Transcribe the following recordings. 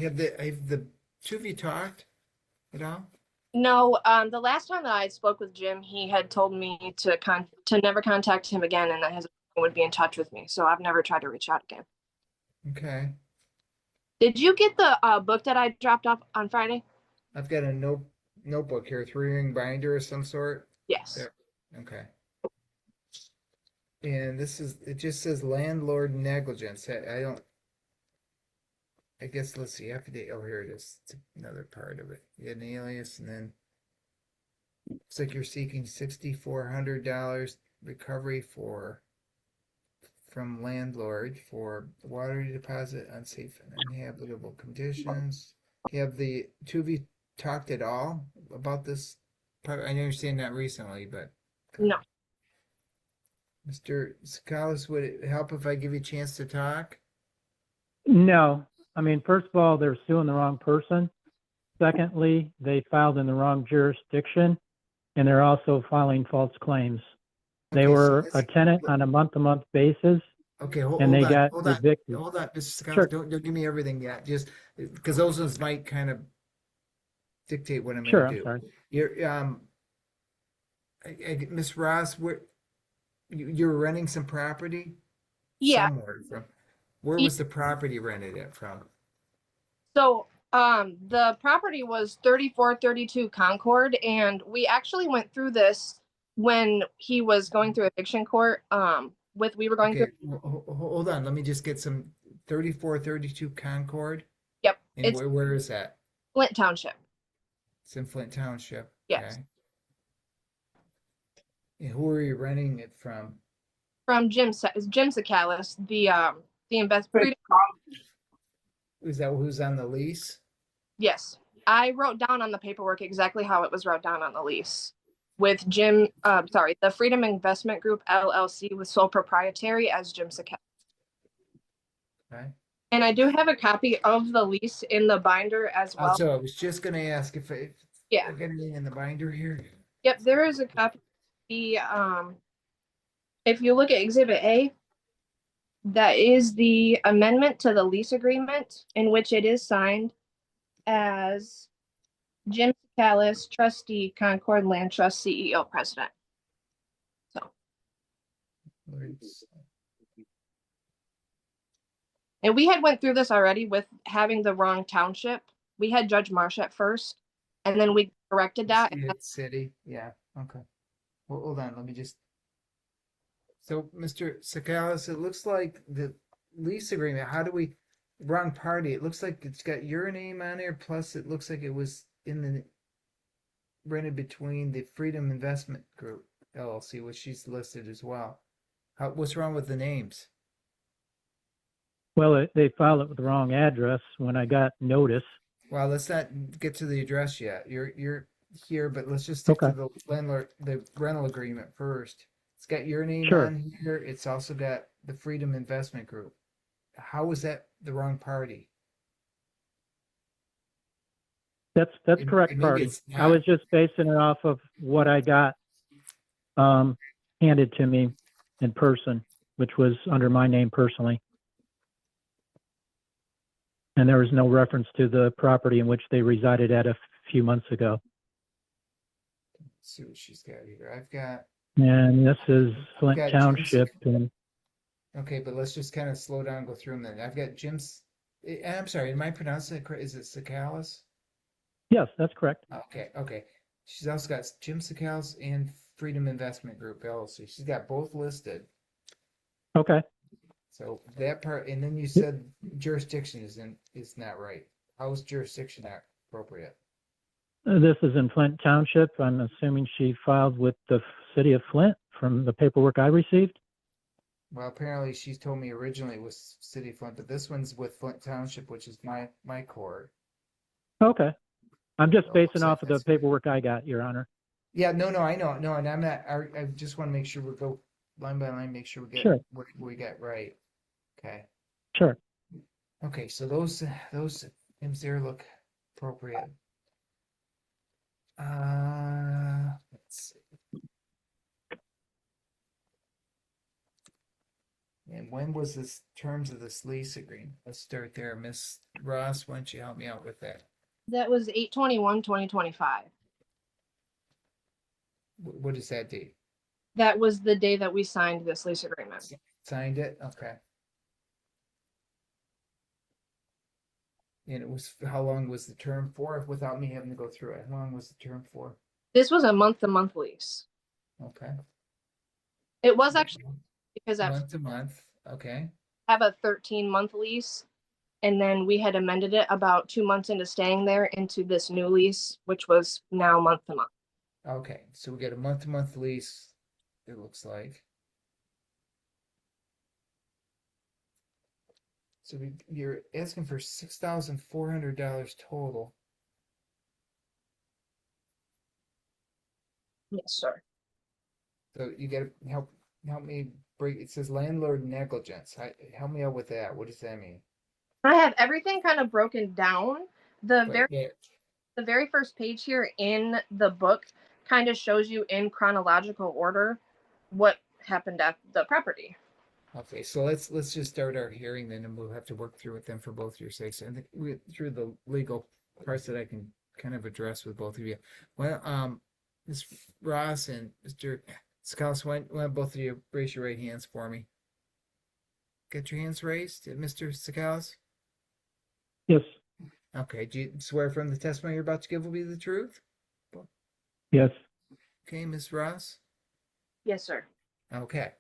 Have the two of you talked at all? No, the last time that I spoke with Jim, he had told me to never contact him again, and that his attorney would be in touch with me. So I've never tried to reach out again. Okay. Did you get the book that I dropped off on Friday? I've got a notebook here, three-ring binder of some sort. Yes. There. Okay. And it just says landlord negligence. I don't, I guess, let's see, affidavit. Oh, here it is. It's another part of it. You had an alias, and then looks like you're seeking $6,400 recovery from landlord for water deposit, unsafe and uninhabitable conditions. Have the two of you talked at all about this? I understand that recently, but No. Mr. Sakalis, would it help if I give you a chance to talk? No. I mean, first of all, they're suing the wrong person. Secondly, they filed in the wrong jurisdiction, and they're also filing false claims. They Okay, so were a tenant on a month-to-month basis, okay, and they got hold evicted. Mr. Sakalis, Sure. don't give me everything yet, just because those ones might kind of dictate what I'm going to Sure, I'm do. sorry. You're Miss Ross, you're renting some property Yeah. somewhere from. Where was the property rented it from? So the property was 3432 Concord, and we actually went through this when he was going through eviction court. We were going Okay, through. hold on. Let me just get some 3432 Concord. Yep, And it's where is that? Flint Township. It's in Flint Township. Yes. Okay. And who are you renting it from? From Jim Sakalis, the investment. Is that who's on the lease? Yes, I wrote down on the paperwork exactly how it was wrote down on the lease. With Jim, the Freedom Investment Group LLC with sole proprietary as Jim Sakalis. Okay. And I do have a copy of the lease in the binder as well. So I was just going to ask if Yeah. I got anything in the binder here. Yep, there is a copy. The if you look at Exhibit A, that is the amendment to the lease agreement in which it is signed as Jim Sakalis, trustee, Concord Land Trust, CEO, president. So, and we had went through this already with having the wrong township. We had Judge Marsh at first, and then we corrected that. City, yeah. Okay. Well, hold on. Let me just. So, Mr. Sakalis, it looks like the lease agreement. How do we? Wrong party. It looks like it's got your name on there. Plus, it looks like it was in the rented between the Freedom Investment Group LLC, which she's listed as well. What's wrong with the names? Well, they filed it with the wrong address when I got notice. Well, let's not get to the address yet. You're here, but let's just stick to the landlord, the rental agreement first. It's got your name on here. It's also got the Freedom Investment Group. How is that the wrong party? That's correct party. I was just basing it off of what I got handed to me in person, which was under my name personally. And there was no reference to the property in which they resided at a few months ago. Let's see what she's got here. I've got. And this is Flint Township. Okay, but let's just kind of slow down and go through them then. I've got Jim's. I'm sorry, am I pronouncing it correct? Is it Sakalis? Yes, that's correct. Okay. She's also got Jim Sakalis and Freedom Investment Group LLC. She's got both listed. Okay. So that part, and then you said jurisdiction is not right. How is jurisdiction not appropriate? This is in Flint Township. I'm assuming she filed with the city of Flint from the paperwork I received. Well, apparently she's told me originally it was City of Flint, but this one's with Flint Township, which is my court. Okay. I'm just basing off of the paperwork I got, Your Honor. Yeah, no, I know. No, and I'm not, I just want to make sure we go line by line, make sure we get what we get right. Okay. Sure. Okay, so those names there look appropriate. Let's see. And when was this terms of this lease agreement? Let's start there. Miss Ross, why don't you help me out with that? That was 8/21/2025. What is that date? That was the day that we signed this lease agreement. Signed it? Okay. And it was, how long was the term for, without me having to go through it? How long was the term for? This was a month-to-month lease. Okay. It was actually because I Month to month, okay. have a 13-month lease, and then we had amended it about 2 months into staying there into this new lease, which was now month-to-month. Okay, so we got a month to month lease, it looks like. So you're asking for $6,400 total. Yes, sir. So you gotta help me break, it says landlord negligence. Help me out with that. What does that mean? I have everything kind of broken down. The But, yeah, very first page here in the book kind of shows you in chronological order what happened at the property. okay, so let's just start our hearing then, and we'll have to work through it then for both your sakes. And we through the legal parts that I can kind of address with both of you. Well, Ms. Ross and Mr. Scouse, why don't both of you raise your right hands for me? Get your hands raised, Mr. Sakalas? Yes, Okay, do you swear from the testimony you're about to give will be the truth? yes, Okay, Ms. Ross? Yes, sir. Okay.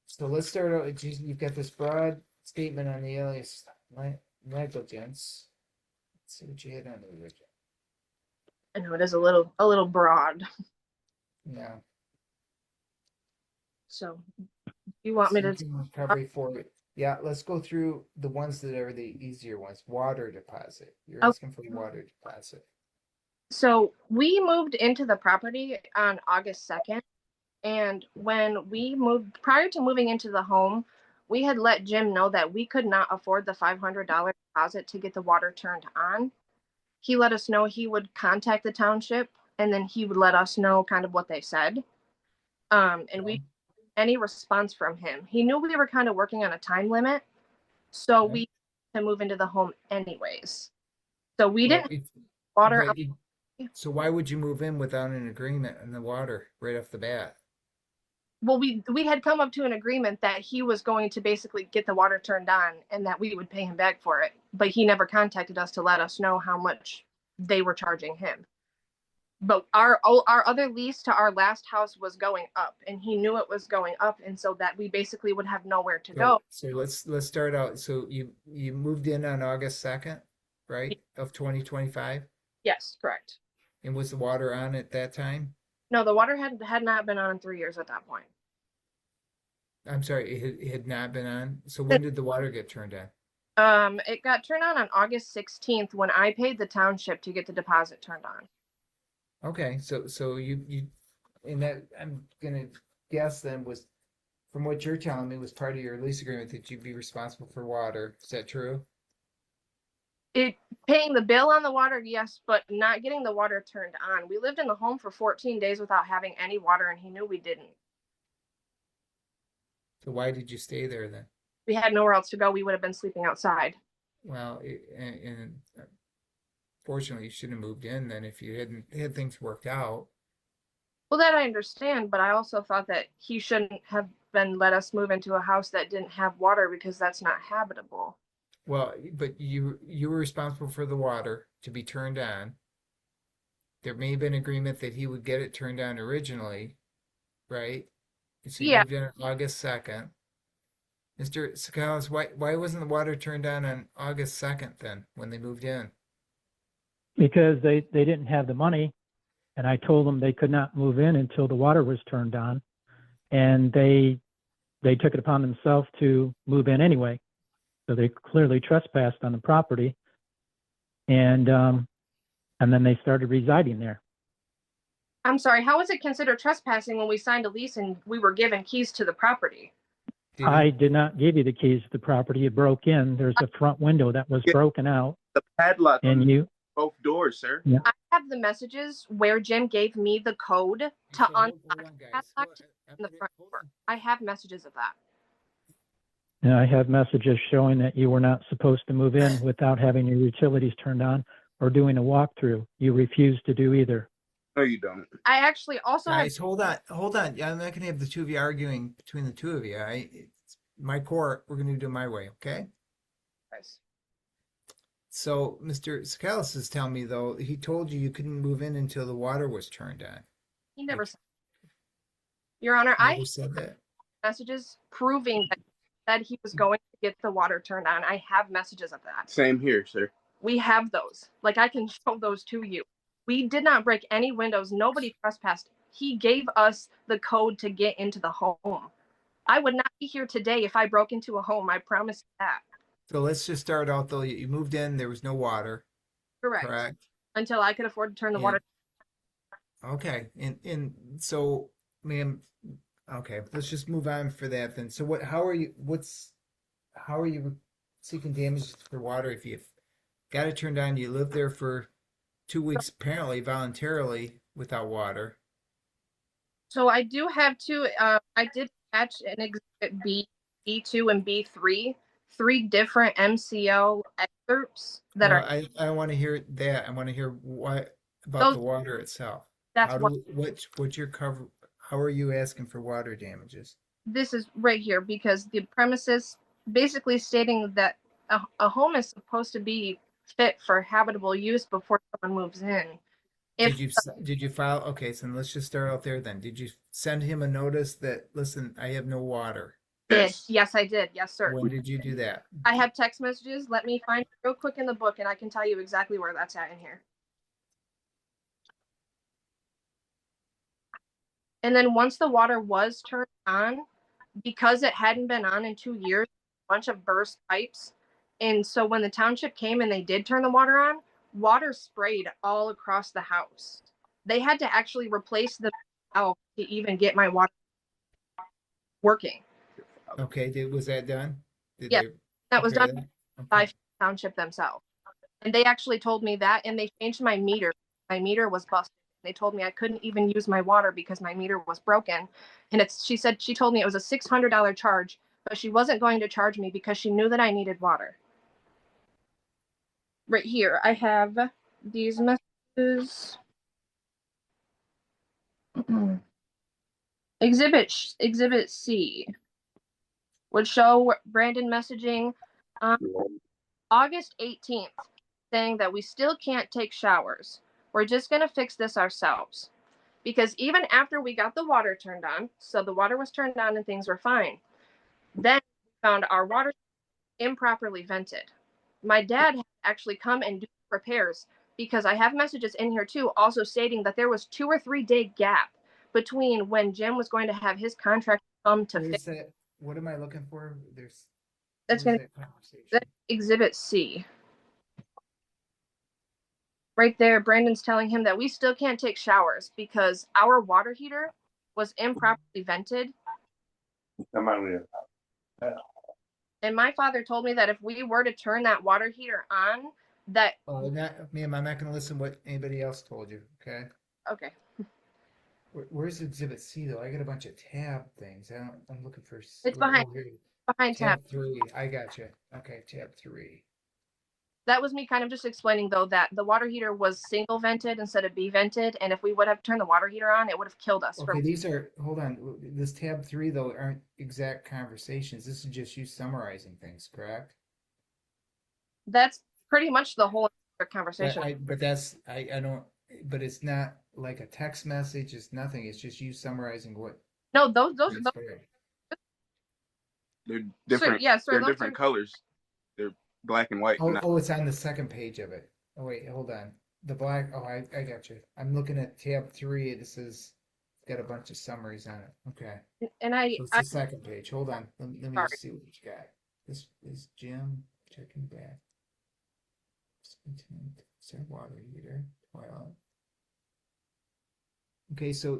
So let's start out, you've got this broad statement on the alias negligence. Let's see what you had on the original. I know it is a little broad. Yeah. So you want me to Seeking recovery for it. Yeah, let's go through the ones that are the easier ones. Water deposit. You're Oh. asking for water deposit. So we moved into the property on August 2nd. And when we moved, prior to moving into the home, we had let Jim know that we could not afford the $500 deposit to get the water turned on. He let us know he would contact the township, and then he would let us know kind of what they said. And we any response from him. He knew we were kind of working on a time limit, so Okay. we to move into the home anyways. So we Well, didn't water. so why would you move in without an agreement on the water right off the bat? Well, we had come up to an agreement that he was going to basically get the water turned on and that we would pay him back for it, but he never contacted us to let us know how much they were charging him. But our other lease to our last house was going up, and he knew it was going up, and so that we basically would have nowhere to go. So let's start out. So you moved in on August 2nd, right, of 2025? Yes, correct. And was the water on at that time? No, the water had not been on in 3 years at that point. I'm sorry, it had not been on. So when did the water get turned on? It got turned on August 16th when I paid the township to get the deposit turned on. Okay, so you and that I'm gonna guess then was, from what you're telling me, was part of your lease agreement that you'd be responsible for water. Is that true? Paying the bill on the water, yes, but not getting the water turned on. We lived in the home for 14 days without having any water, and he knew we didn't. So why did you stay there then? We had nowhere else to go. We would have been sleeping outside. Well, and fortunately, you shouldn't have moved in then if you hadn't had things worked out. Well, that I understand, but I also thought that he shouldn't have been let us move into a house that didn't have water because that's not habitable. Well, but you were responsible for the water to be turned on. There may have been agreement that he would get it turned on originally, right? So you Yeah. moved in on August 2nd. Mr. Sakalas, why wasn't the water turned on August 2nd then when they moved in? because they didn't have the money, and I told them they could not move in until the water was turned on, and they took it upon themselves to move in anyway. So they clearly trespassed on the property, and then they started residing there. I'm sorry, how was it considered trespassing when we signed a lease and we were given keys to the property? I did not give you the keys to the property. You broke in. There's a front window that was broken out, The padlock on and the you both doors, sir. I have the messages where Jim gave me the code to So hold unlock on, guys. padlock in the front door. I have messages of that. And I have messages showing that you were not supposed to move in without having your utilities turned on or doing a walkthrough. You refused to do either. No, you don't. I actually also have Guys, hold on. Yeah, I'm not gonna have the two of you arguing between the two of you. It's my court. We're gonna do it my way, okay? So Mr. Sakalis is telling me though he told you couldn't move in until the water was turned on. He never said. Your Honor, I Never said that. have messages proving that he said he was going to get the water turned on. I have messages of that. Same here, sir. We have those. Like, I can show those to you. We did not break any windows. Nobody trespassed. He gave us the code to get into the home. I would not be here today if I broke into a home. I promise you that. So let's just start out though. You moved in, there was no water, Correct. correct? Until I could afford to turn the water. Okay, and so, ma'am, okay, let's just move on for that then. So how are you seeking damages for water if you've got it turned on, you lived there for 2 weeks apparently voluntarily without water? So I do have two. I did catch an exhibit B, B2, and B3, 3 different MCL excerpts that Well, are. I don't want to hear that. I want to hear what about Those- the water itself. That's How what what's your cover? How are you asking for water damages? this is right here, because the premises basically stating that a home is supposed to be fit for habitable use before someone moves in. If Did you file? Okay, so let's just start out there then. Did you send him a notice that, listen, I have no water? yes, I did. Yes, sir. When did you do that? I have text messages. Let me find it real quick in the book, and I can tell you exactly where that's at in here. And then once the water was turned on, because it hadn't been on in 2 years, a bunch of burst pipes. And so when the township came and they did turn the water on, water sprayed all across the house. They had to actually replace the valve to even get my water working. Okay, was that done? Did Yeah, they that was repair done that? by Okay. township themselves. And they actually told me that, and they changed my meter. My meter was busted. They told me I couldn't even use my water because my meter was broken. And she told me it was a $600 charge, but she wasn't going to charge me because she knew that I needed water. Right here, I have these messages. Exhibit C would show Brandon messaging on August 18th saying that we still can't take showers. We're just going to fix this ourselves. Because even after we got the water turned on, so the water was turned on and things were fine, then we found our water improperly vented. My dad had actually come and do repairs, because I have messages in here too also stating that there was 2 or 3 day gap between when Jim was going to have his contract come to Where's fix. that? What am I looking for? That's where's going to that conversation? that's Exhibit C. Right there, Brandon's telling him that we still can't take showers because our water heater was improperly vented. And my father told me that if we were to turn that water heater on, that. Oh, ma'am, I'm not going to listen to what anybody else told you. Okay. Okay. Where's Exhibit C though? I got a bunch of tab things. I'm looking for. It's behind tab. Tab 3. I got you. Okay, tab 3. That was me kind of just explaining though that the water heater was single vented instead of B vented, and if we would have turned the water heater on, it would have killed us. Okay, hold on. This tab 3 though aren't exact conversations. This is just you summarizing things, correct? That's pretty much the whole conversation. I don't. But it's not like a text message. It's nothing. It's just you summarizing what. No, those They're different. They're different colors. They're black and white. Oh, it's on the second page of it. Oh wait, hold on. The black. Oh, I got you. I'm looking at tab 3. This is got a bunch of summaries on it. Okay. And So it's the second page. Hold on. Let me just see what you got. This is Jim checking back. Start water heater. Toilet. Okay, so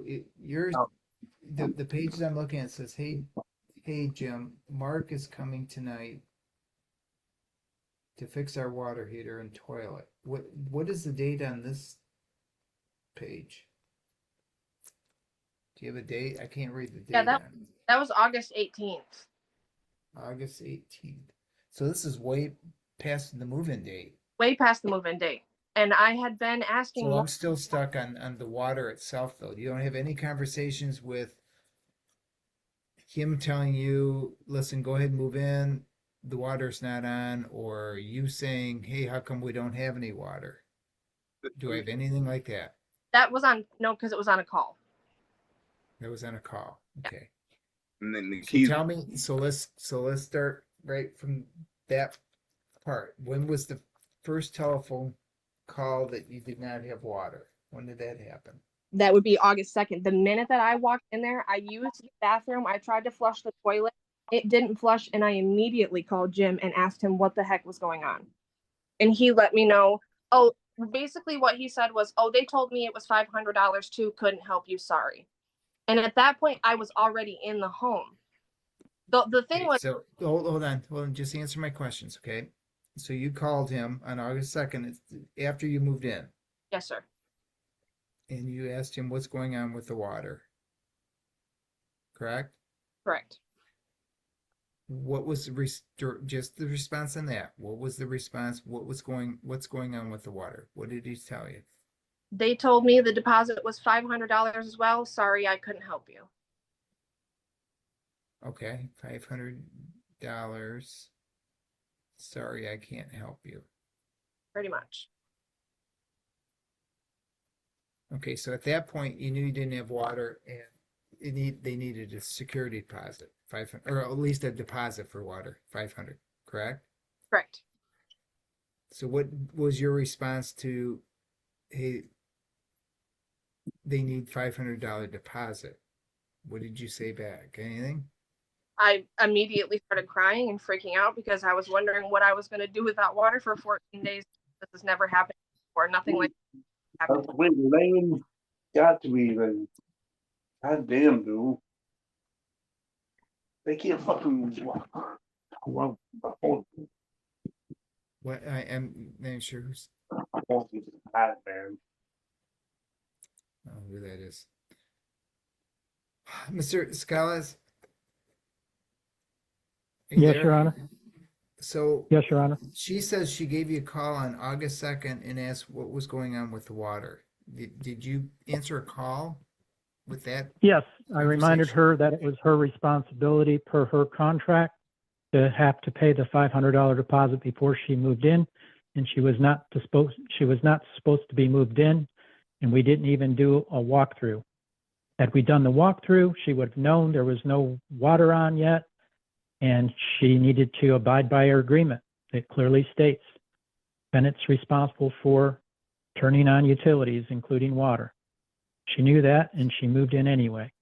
the pages I'm looking at says, hey Jim, Mark is coming tonight to fix our water heater and toilet. What is the date on this page? Do you have a date? I can't read the Yeah, date on it. that was August 18th. August 18th. So this is way past the move-in date. Way past the move-in date. And I had been asking. So I'm still stuck on the water itself, though. You don't have any conversations with him telling you, listen, go ahead and move in, the water's not on, or you saying, hey, how come we don't have any water? Do I have anything like that? That was on, no, because it was on a call. That was on a call. Okay. And then the So keys. tell me, so let's start right from that part. When was the first telephone call that you did not have water? When did that happen? That would be August 2nd. The minute that I walked in there, I used the bathroom. I tried to flush the toilet. It didn't flush, and I immediately called Jim and asked him what the heck was going on. And he let me know. Oh, basically what he said was, oh, they told me it was $500 too. Couldn't help you. Sorry. And at that point, I was already in the home. The thing was. So hold on. Just answer my questions, okay? So you called him on August 2nd after you moved in. Yes, sir. And you asked him what's going on with the water. Correct? Correct. What was just the response on that? What was the response? What's going on with the water? What did he tell you? They told me the deposit was $500 as well. Sorry, I couldn't help you. Okay, $500. Sorry, I can't help you. Pretty much. Okay, so at that point, you knew you didn't have water, and they needed a security deposit, 500, or at least a deposit for water, 500. Correct? Correct. So what was your response to, hey, they need $500 deposit? What did you say back? Anything? I immediately started crying and freaking out because I was wondering what I was going to do without water for 14 days. This has never happened before. Nothing like that happened. Wait, Lane got to be even. God damn, dude. They can't fucking. Well, What I am not sure who's man. who that is. Mr. Scales. Yes, Your Honor. So Yes, Your Honor. she says she gave you a call on August 2nd and asked what was going on with the water. Did you answer a call with that? Yes, I reminded her that it was her responsibility per her contract to have to pay the $500 deposit before she moved in, and she was not supposed to be moved in, and we didn't even do a walkthrough. Had we done the walkthrough, she would have known there was no water on yet, and she needed to abide by her agreement. It clearly states tenant's responsible for turning on utilities, including water. She knew that, and she moved in anyway.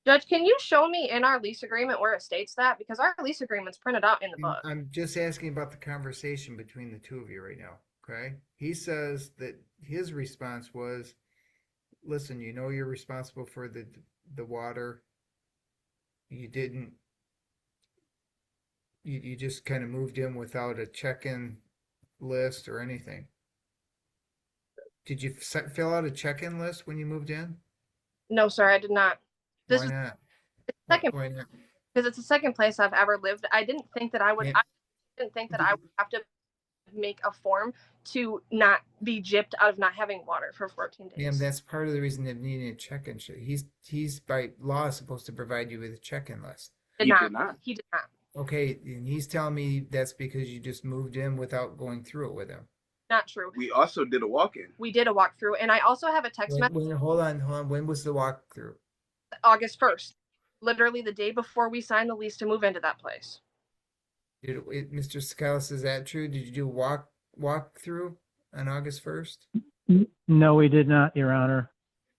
Judge, can you show me in our lease agreement where it states that? Because our lease agreement's printed out in the book. I'm just asking about the conversation between the two of you right now, okay? He says that his response was, listen, you know you're responsible for the water. You didn't, you just kind of moved in without a check-in list or anything. Did you fill out a check-in list when you moved in? No, sir, I did not. Why not? Why not? Because it's the second place I've ever lived. I didn't think that I would. Yeah. I didn't think that I would have to make a form to not be gypped out of not having water for 14 days. Yeah, that's part of the reason of needing a check-in. He's by law supposed to provide you with a check-in list. He did not. Okay, and he's telling me that's because you just moved in without going through it with him. Not true. We also did a walk-in. We did a walkthrough, and I also have a text message. Hold on. When was the walkthrough? August 1st, literally the day before we signed the lease to move into that place. Mr. Scales, is that true? Did you do a walkthrough on August 1st? No, we did not, Your Honor.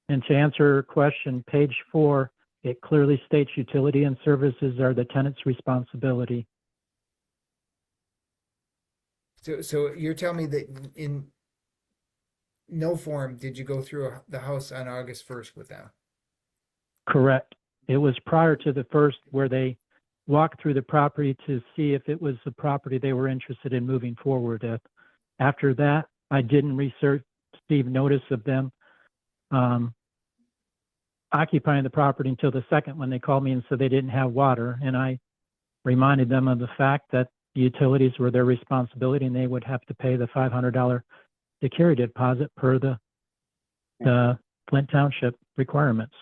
And to answer your question, page 4, it clearly states utility and services are the tenant's responsibility. So you're telling me that in no form did you go through the house on August 1st with them? Correct. It was prior to the first where they walk through the property to see if it was a property they were interested in moving forward with. After that, I didn't receive notice of them occupying the property until the second when they called me and said they didn't have water. And I reminded them of the fact that the utilities were their responsibility and they would have to pay the $500 security deposit per the Flint Township requirements.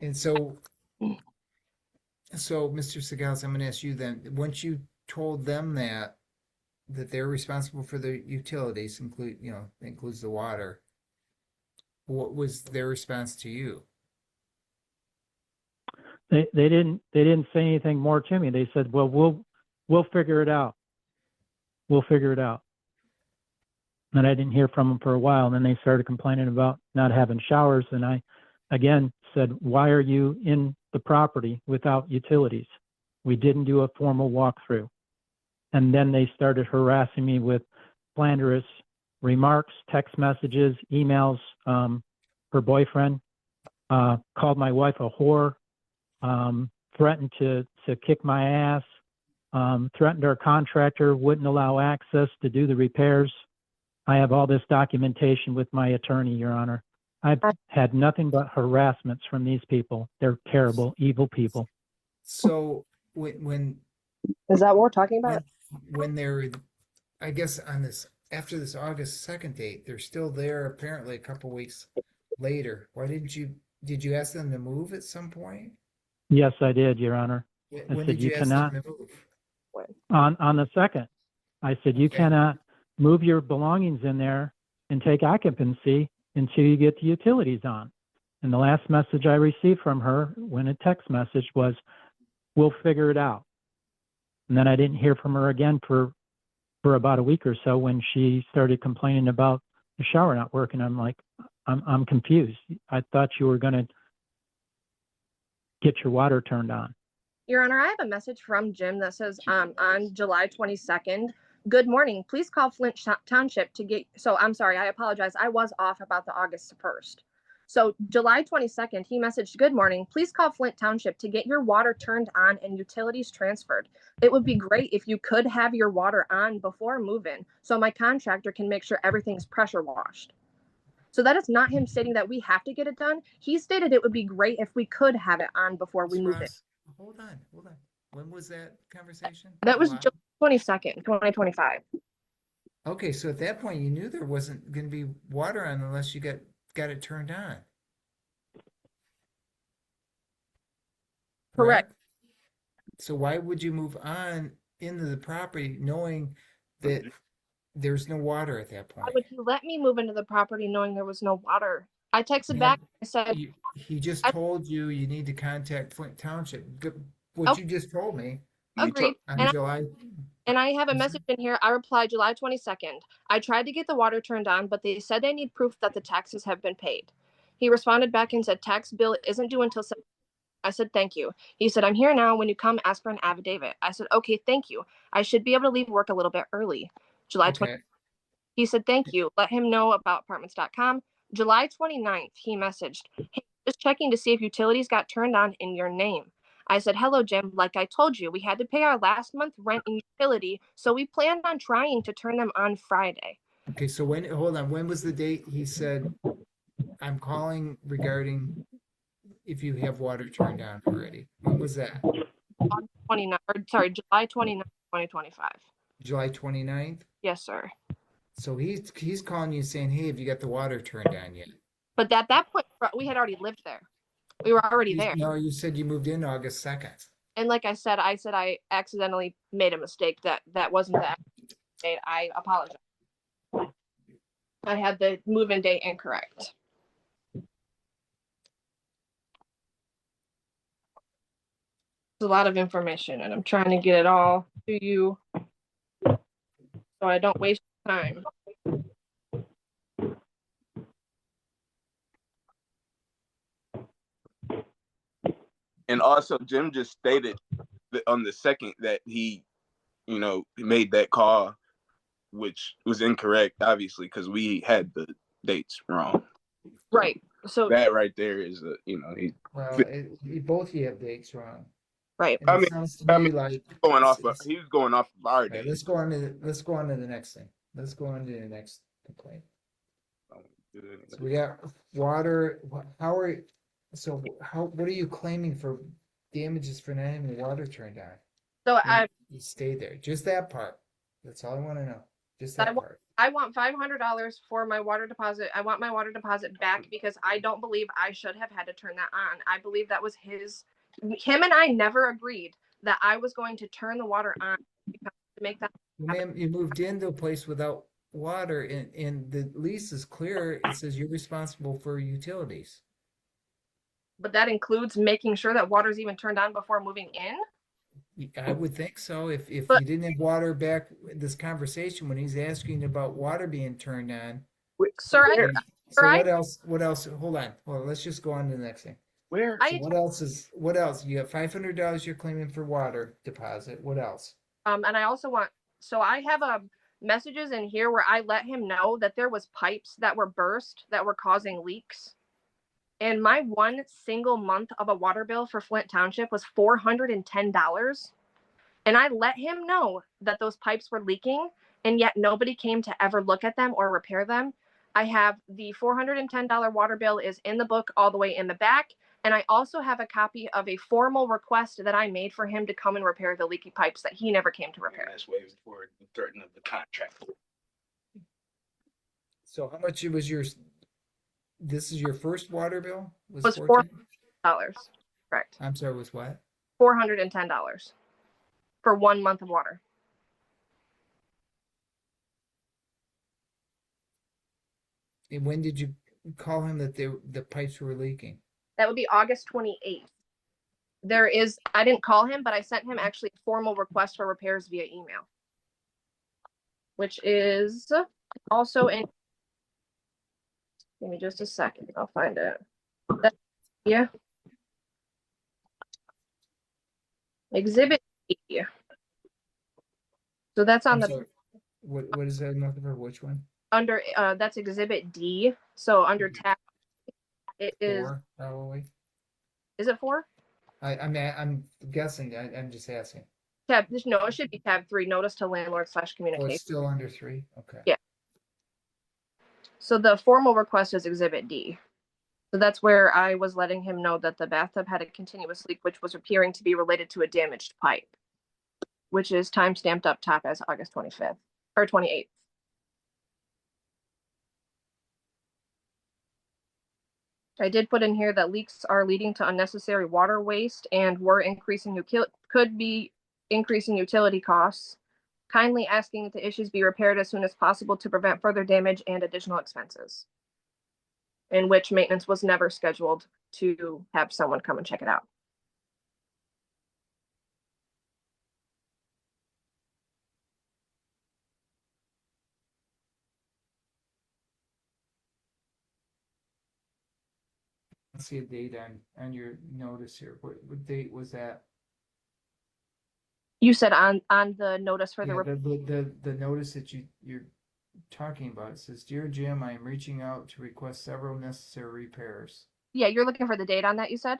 And so, Mr. Sagals, I'm going to ask you then, once you told them that they're responsible for the utilities, includes the water, what was their response to you? They didn't say anything more to me. They said, well, we'll figure it out. We'll figure it out. And I didn't hear from them for a while. And then they started complaining about not having showers. And I, again, said, why are you in the property without utilities? We didn't do a formal walkthrough. And then they started harassing me with slanderous remarks, text messages, emails. Her boyfriend called my wife a whore, threatened to kick my ass, threatened our contractor, wouldn't allow access to do the repairs. I have all this documentation with my attorney, Your Honor. I've had nothing but harassments from these people. They're terrible, evil people. So when Is that what we're talking about? when they're, I guess after this August 2nd date, they're still there apparently a couple weeks later. Why did you ask them to move at some point? Yes, I did, Your Honor. When did you ask them to move? On the 2nd, I said, you cannot move your belongings in there and take occupancy until you get the utilities on. And the last message I received from her, when a text message, was, we'll figure it out. And then I didn't hear from her again for about a week or so when she started complaining about the shower not working. I'm like, I'm confused. I thought you were going to get your water turned on. Your Honor, I have a message from Jim that says on July 22nd, good morning. Please call Flint Township to get, so I'm sorry, I apologize. I was off about the August 1st. So July 22nd, he messaged, good morning. Please call Flint Township to get your water turned on and utilities transferred. It would be great if you could have your water on before move-in so my contractor can make sure everything's pressure washed. So that is not him stating that we have to get it done. He stated it would be great if we could have it on before we move in. Hold on. When was that conversation? That was July 22nd, 2025. Okay, so at that point you knew there wasn't going to be water on unless you got it turned on. Correct. Right? So why would you move on into the property knowing that there's no water at that point? Why would you let me move into the property knowing there was no water? I texted back. I said, he just told you need to contact Flint Township. What you just told me. Agreed. On July. And I have a message in here. I replied July 22nd. I tried to get the water turned on, but they said they need proof that the taxes have been paid. He responded back and said, tax bill isn't due until September. I said, thank you. He said, I'm here now. When you come, ask for an affidavit. I said, okay, thank you. I should be able to leave work a little bit early. July 20th. He said, thank you. Let him know about apartments.com. July 29th, he messaged, hey, just checking to see if utilities got turned on in your name. I said, hello, Jim. Like I told you, we had to pay our last month rent and utility, so we planned on trying to turn them on Friday. Okay, so hold on, when was the date he said, I'm calling regarding if you have water turned on already? When was that? July 29th, 2025. July 29th? Yes, sir. So he's calling you saying, hey, have you got the water turned on yet? But at that point, we had already lived there. We were already there. No, you said you moved in August 2nd. And like I said I accidentally made a mistake. That wasn't the date. I apologize. I had the move-in date incorrect. It's a lot of information, and I'm trying to get it all to you so I don't waste time. And also, Jim just stated that on the 2nd that he made that call, which was incorrect, obviously, because we had the dates wrong. Right. So, that right there is a, you know, he. Well, both you have dates wrong. right. And I it mean, sounds to I me mean, like going off. it's- He was going off of our All right, date. let's go on to the next thing. Let's go on to the next complaint. So we got water. What are you claiming for damages for not having the water turned on? So You stay there. Just that part. That's all I want to know. Just that part. I want $500 for my water deposit. I want my water deposit back because I don't believe I should have had to turn that on. I believe that was him and I never agreed that I was going to turn the water on to make that. Ma'am, you moved into a place without water, and the lease is clear. It says you're responsible for utilities. But that includes making sure that water's even turned on before moving in. I would think so. If But- you didn't have water back in this conversation when he's asking about water being turned on. Sir, So I- what else? What else? Hold on. Well, let's just go on to the next thing. Where? So what else? You have $500 you're claiming for water deposit. What else? and I also want, so I have messages in here where I let him know that there was pipes that were burst that were causing leaks. And my one single month of a water bill for Flint Township was $410. And I let him know that those pipes were leaking, and yet nobody came to ever look at them or repair them. I have the $410 water bill is in the book all the way in the back. And I also have a copy of a formal request that I made for him to come and repair the leaky pipes that he never came to repair. That's way for the threaten of the contract. So how much was this is your first water bill? Was $14? $400. Correct. I'm sorry, was what? $410 for 1 month of water. And when did you call him that the pipes were leaking? That would be August 28th. I didn't call him, but I sent him actually a formal request for repairs via email, which is also in, give me just a second, I'll find it. Yeah. Exhibit D. So that's on I'm the, sorry, what is that another for? Which one? under, that's Exhibit D. So under tab, it is, 4, probably. is it 4? I'm guessing. I'm just asking. Tab, no, it should be tab 3, notice to landlord / Oh, it's communication. still under 3. Okay. Yeah. So the formal request is Exhibit D. So that's where I was letting him know that the bathtub had a continuous leak, which was appearing to be related to a damaged pipe, which is time stamped up top as August 25th or 28th. I did put in here that leaks are leading to unnecessary water waste and could be increasing utility costs. Kindly asking that the issues be repaired as soon as possible to prevent further damage and additional expenses. In which maintenance was never scheduled to have someone come and check it out. Let's see a date on your notice here. What date was that? You said on the notice for Yeah, the the notice that you're talking about. It says, "Dear Jim, I am reaching out to request several necessary repairs." yeah, you're looking for the date on that, you said?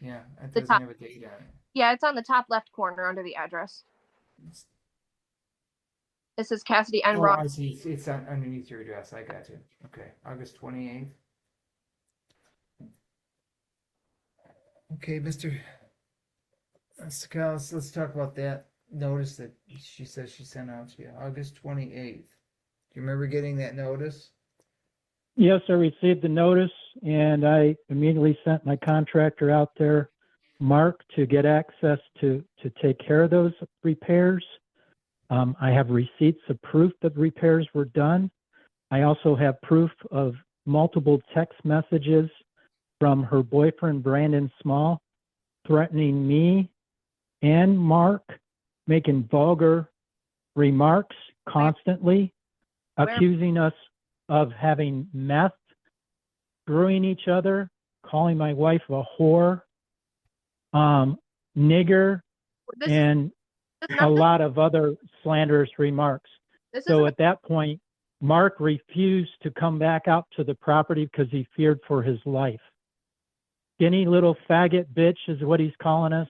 Yeah, it The doesn't top- have a date on it. Yeah, it's on the top left corner under the address. It says Cassidy N. Oh, Ross. I see. It's underneath your address. I got you. Okay, August 28th. Okay, Mr. Sakalis, let's talk about that notice that she says she sent out to you. August 28th. Do you remember getting that notice? Yes, I received the notice and I immediately sent my contractor out there, Mark, to get access to take care of those repairs. I have receipts of proof that repairs were done. I also have proof of multiple text messages from her boyfriend, Brandon Small, threatening me and Mark, making vulgar remarks constantly, accusing us of having meth, screwing each other, calling my wife a whore, nigger, and a lot of other slanderous remarks. This So is at that point, Mark refused to come back out to the property because he feared for his life. Skinny little faggot bitch is what he's calling us.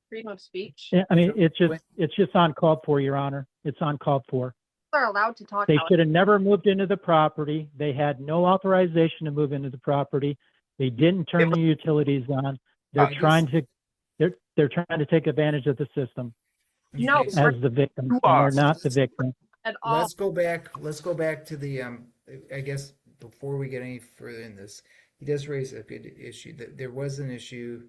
Freedom of speech. Yeah, I mean, So it's just uncalled for, Your Honor. It's uncalled for. People are allowed to talk. They how- should have never moved into the property. They had no authorization to move into the property. They didn't turn the utilities on. They're I trying to take advantage of the system No, Okay, so as the victim, You and are. they're not the victim. at all. let's go back to the I guess before we get any further in this, he does raise a good issue that there was an issue.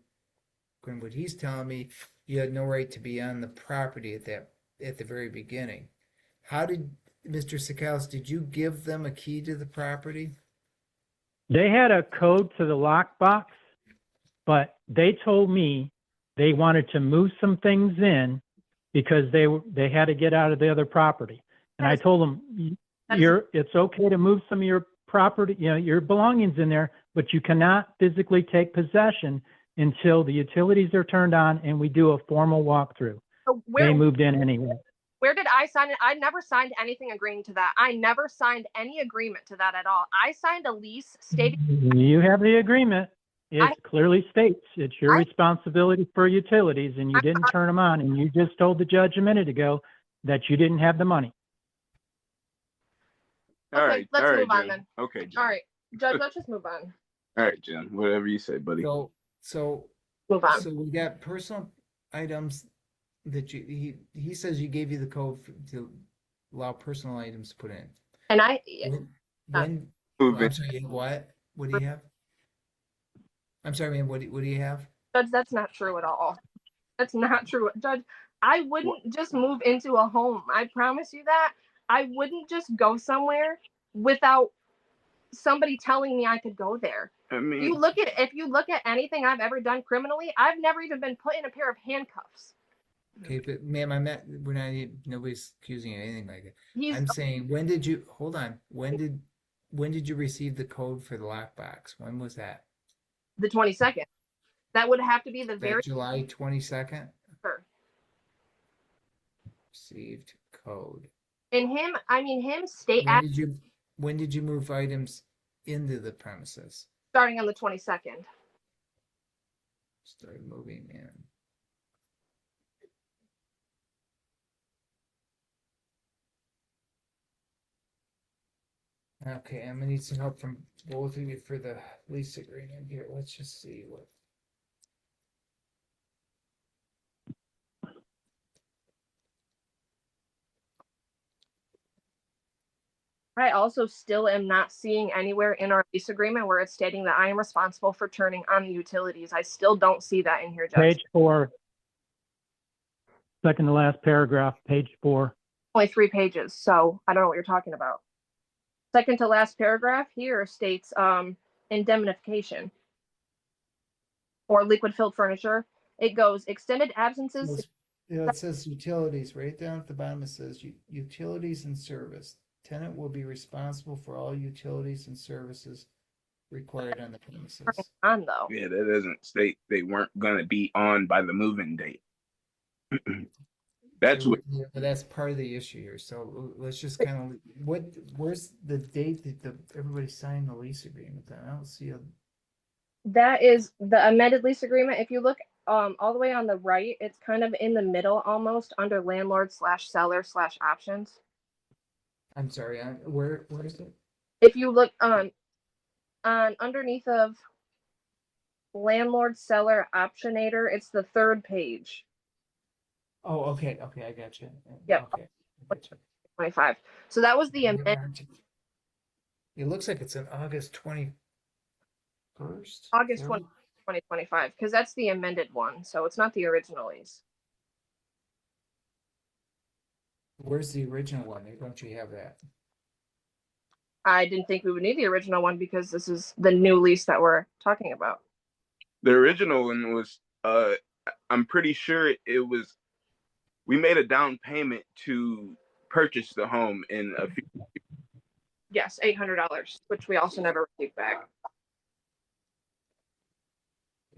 According to what he's telling me, you had no right to be on the property at the very beginning. How did Mr. Sakalis, did you give them a key to the property? They had a code to the lockbox, but they told me they wanted to move some things in because they had to get out of the other property. And I told them, it's okay to move some of your property, your belongings in there, but you cannot physically take possession until the utilities are turned on and we do a formal walkthrough. So They moved in anyway. where did I sign it? I never signed anything agreeing to that. I never signed any agreement to that at all. I signed a lease stating You have the agreement. It I- clearly states it's your I- responsibility for utilities, and you didn't turn them on. And you just told the judge a minute ago that you didn't have the money. All Okay, right, let's all right, move on Jim. then. Okay, Jim. all right, Judge, let's just move on. All right, Jim. Whatever you say, buddy. So Move on. we got personal items that he says you gave you the code to allow personal items to put in. And I When Move I'm it. sorry, what do you have? I'm sorry, man, what do you have? Judge, that's not true at all. That's not true. Judge, I wouldn't just move into a home. I promise you that. I wouldn't just go somewhere without somebody telling me I could go there. I If mean, you look at anything I've ever done criminally, I've never even been put in a pair of handcuffs. Okay, but ma'am, we're not nobody's accusing you of anything like that. He's I'm saying hold on, when did you receive the code for the lockbox? When was that? the 22nd. That would have to be the very That July 22nd? first. Received code. And him state When did you move items into the premises? starting on the 22nd. Started moving in. Okay, I'm gonna need some help from both of you for the lease agreement here. Let's just see what. I also still am not seeing anywhere in our lease agreement where it's stating that I am responsible for turning on the utilities. I still don't see that in here, Judge. Page 4, second to last paragraph, page 4. Only 3 pages, so I don't know what you're talking about. Second to last paragraph here states indemnification or liquid filled furniture. It goes extended absences. It says utilities, right down at the bottom it says utilities and service. Tenant will be responsible for all utilities and services required on the premises. On though. yeah, that doesn't state they weren't gonna be on by the move-in date. That's So, what. yeah, but that's part of the issue here. So let's just kind of where's the date that everybody signed the lease agreement? Then I don't see a. That is the amended lease agreement. If you look all the way on the right, it's kind of in the middle almost under landlord / seller / options. I'm sorry. Where is it? If you look on underneath of landlord seller optionator, it's the 3rd page. Oh, okay, I got you. Yep. Okay. I got you. 25. So that was the amendment. It looks like it's in August 21st. August 20, 2025, because that's the amended one. So it's not the original lease. Where's the original one? Don't you have that? I didn't think we would need the original one because this is the new lease that we're talking about. The original one was I'm pretty sure it was we made a down payment to purchase the home in a few. Yes, $800, which we also never received back.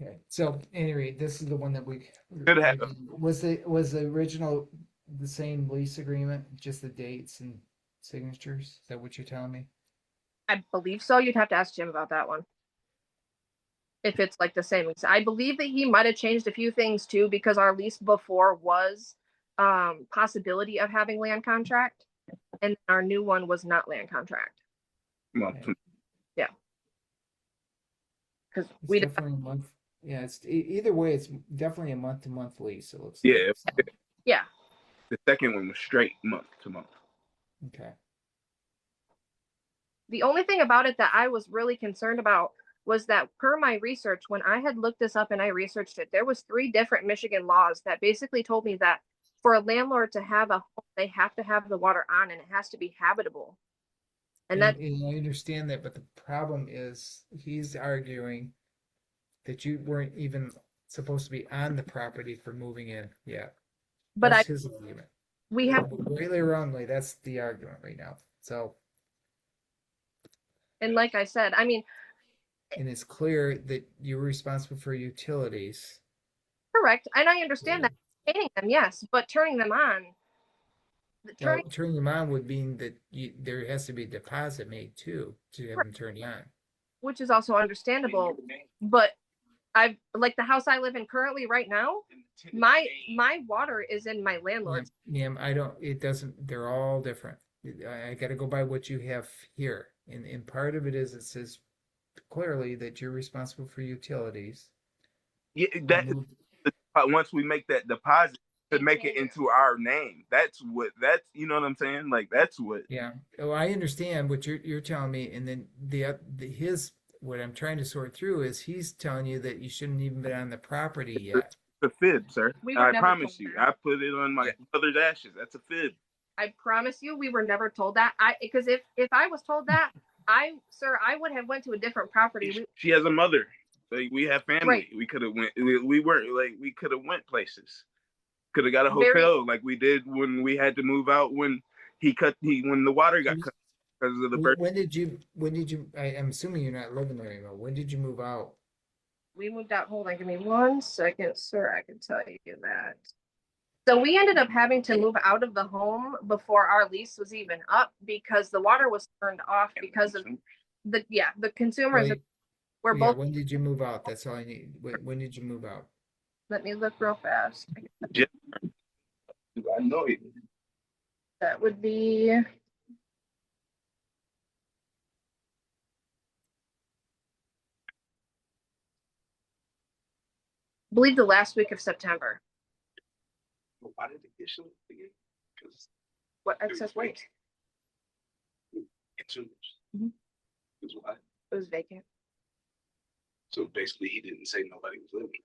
Okay, so anyway, this is the one that we Should have. was the original the same lease agreement, just the dates and signatures? Is that what you're telling me? I believe so. You'd have to ask Jim about that one. If it's like the same. I believe that he might have changed a few things too, because our lease before was possibility of having land contract, and our new one was not land contract. Well, Okay. Because It's we definitely a month. Yeah, it's either way. It's definitely a month-to-month lease. It looks yeah, like. So, yeah. the second one was straight month to month. okay. The only thing about it that I was really concerned about was that per my research, when I had looked this up and I researched it, there was 3 different Michigan laws that basically told me that for a landlord to have a home, they have to have the water on and it has to be habitable. And that, And I understand that, but the problem is he's arguing that you weren't even supposed to be on the property for moving in. Yeah, but that's his argument. we have, Rightly or wrongly, that's the argument right now. So, and like I said, I mean, and it's clear that you're responsible for utilities. correct. And I understand that painting them, yes, but turning them on, Well, turning them on would mean that there has to be a deposit made too to have them turned on. which is also understandable, but I've like the house I live in currently right now, my water is in my landlord's. Ma'am, I don't, it doesn't, they're all different. I gotta go by what you have here. And part of it is, it says clearly that you're responsible for utilities. Yeah, that once we make that deposit to make it into our name, that's you know what I'm saying? Like that's what. Yeah. Oh, I understand what you're telling me, and then his what I'm trying to sort through is he's telling you that you shouldn't even been on the property yet. A fib, sir. We were I never promise told you. that. I put it on my mother's ashes. That's a fib. I promise you, we were never told that. Because if I was told that, I would have went to a different property. She has a mother. Like we have family. Right. We could have went. We weren't like we could have went places. Could have got a Very- hotel like we did when we had to move out when when the water got cut because of the birth. When did you? I'm assuming you're not living there anymore. When did you move out? We moved out. Hold on, give me 1 second, sir. I can tell you that. So we ended up having to move out of the home before our lease was even up because the water was turned off because of the consumers Wait, were yeah, both. when did you move out? That's all I need. When did you move out? Let me look real fast. I know it. That would be. I believe the last week of September. Why did they issue it again? Because What excess weight? consumers. Mhm. Is why. It was vacant. So basically, he didn't say nobody was living.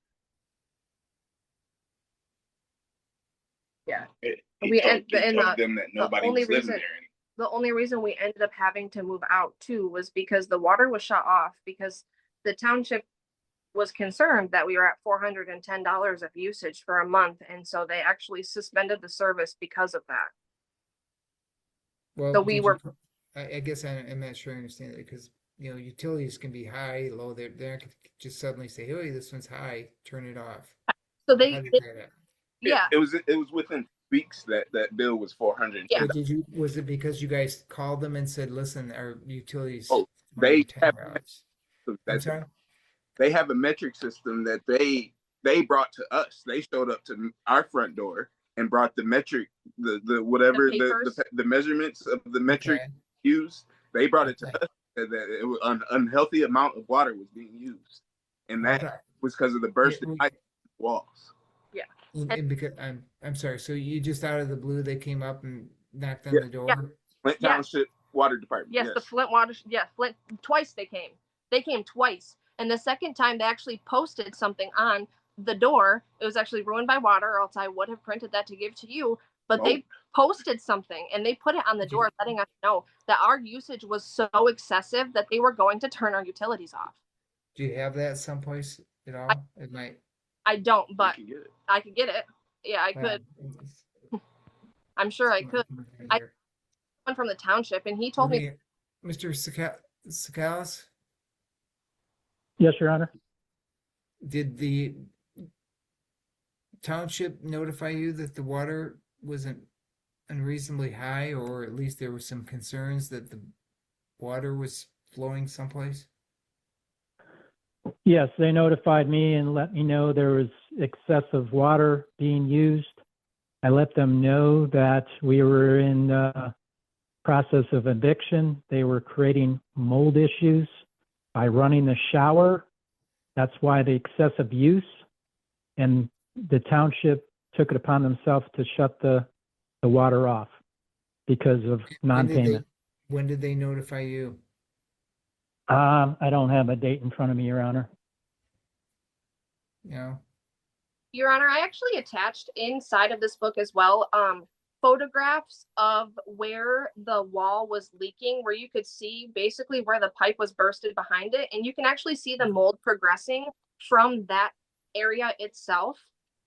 Yeah. He told them that nobody only was living reason- there anymore. The only reason we ended up having to move out too was because the water was shut off because the township was concerned that we were at $410 of usage for a month, and so they actually suspended the service because of that. Well, So we were. I guess I'm not sure I understand it because utilities can be high, low. They're not gonna just suddenly say, "Hey, this one's high, turn it off." So How they did that happen? yeah. It was within weeks that bill was $400. Yeah. But was it because you guys called them and said, "Listen, our utilities Oh, are they have $10." I'm sorry? They have a metric system that they brought to us. They showed up to our front door and brought the metric, the whatever the measurements of the metric Okay. used. They brought it to Okay. us that it was an unhealthy amount of water was being used, and that Okay. was because of the bursting walls. And because I'm sorry. So you just out of the blue, they came up and knocked on Yeah. the door. Flint Township Water Department. Yes, the Flint water. Yeah, Flint twice they came. They came twice, and the second time they actually posted something on the door. It was actually ruined by water, or else I would have printed that to give to you. But they posted something and they put it on the door, letting us know that our usage was so excessive that they were going to turn our utilities off. Do you have that someplace at all? It might. I don't, but You can get it. I could get it. Yeah, I could. I'm sure I could. One from the township, and he told me. Mr. Sakalis, Yes, Your Honor. did the township notify you that the water wasn't unreasonably high, or at least there were some concerns that the water was flowing someplace? Yes, they notified me and let me know there was excessive water being used. I let them know that we were in the process of eviction. They were creating mold issues by running the shower. That's why the excessive use. And the township took it upon themselves to shut the water off because of non-payment. When did they notify you? I don't have a date in front of me, Your Honor. No. Your Honor, I actually attached inside of this book as well, photographs of where the wall was leaking, where you could see basically where the pipe was bursted behind it. And you can actually see the mold progressing from that area itself.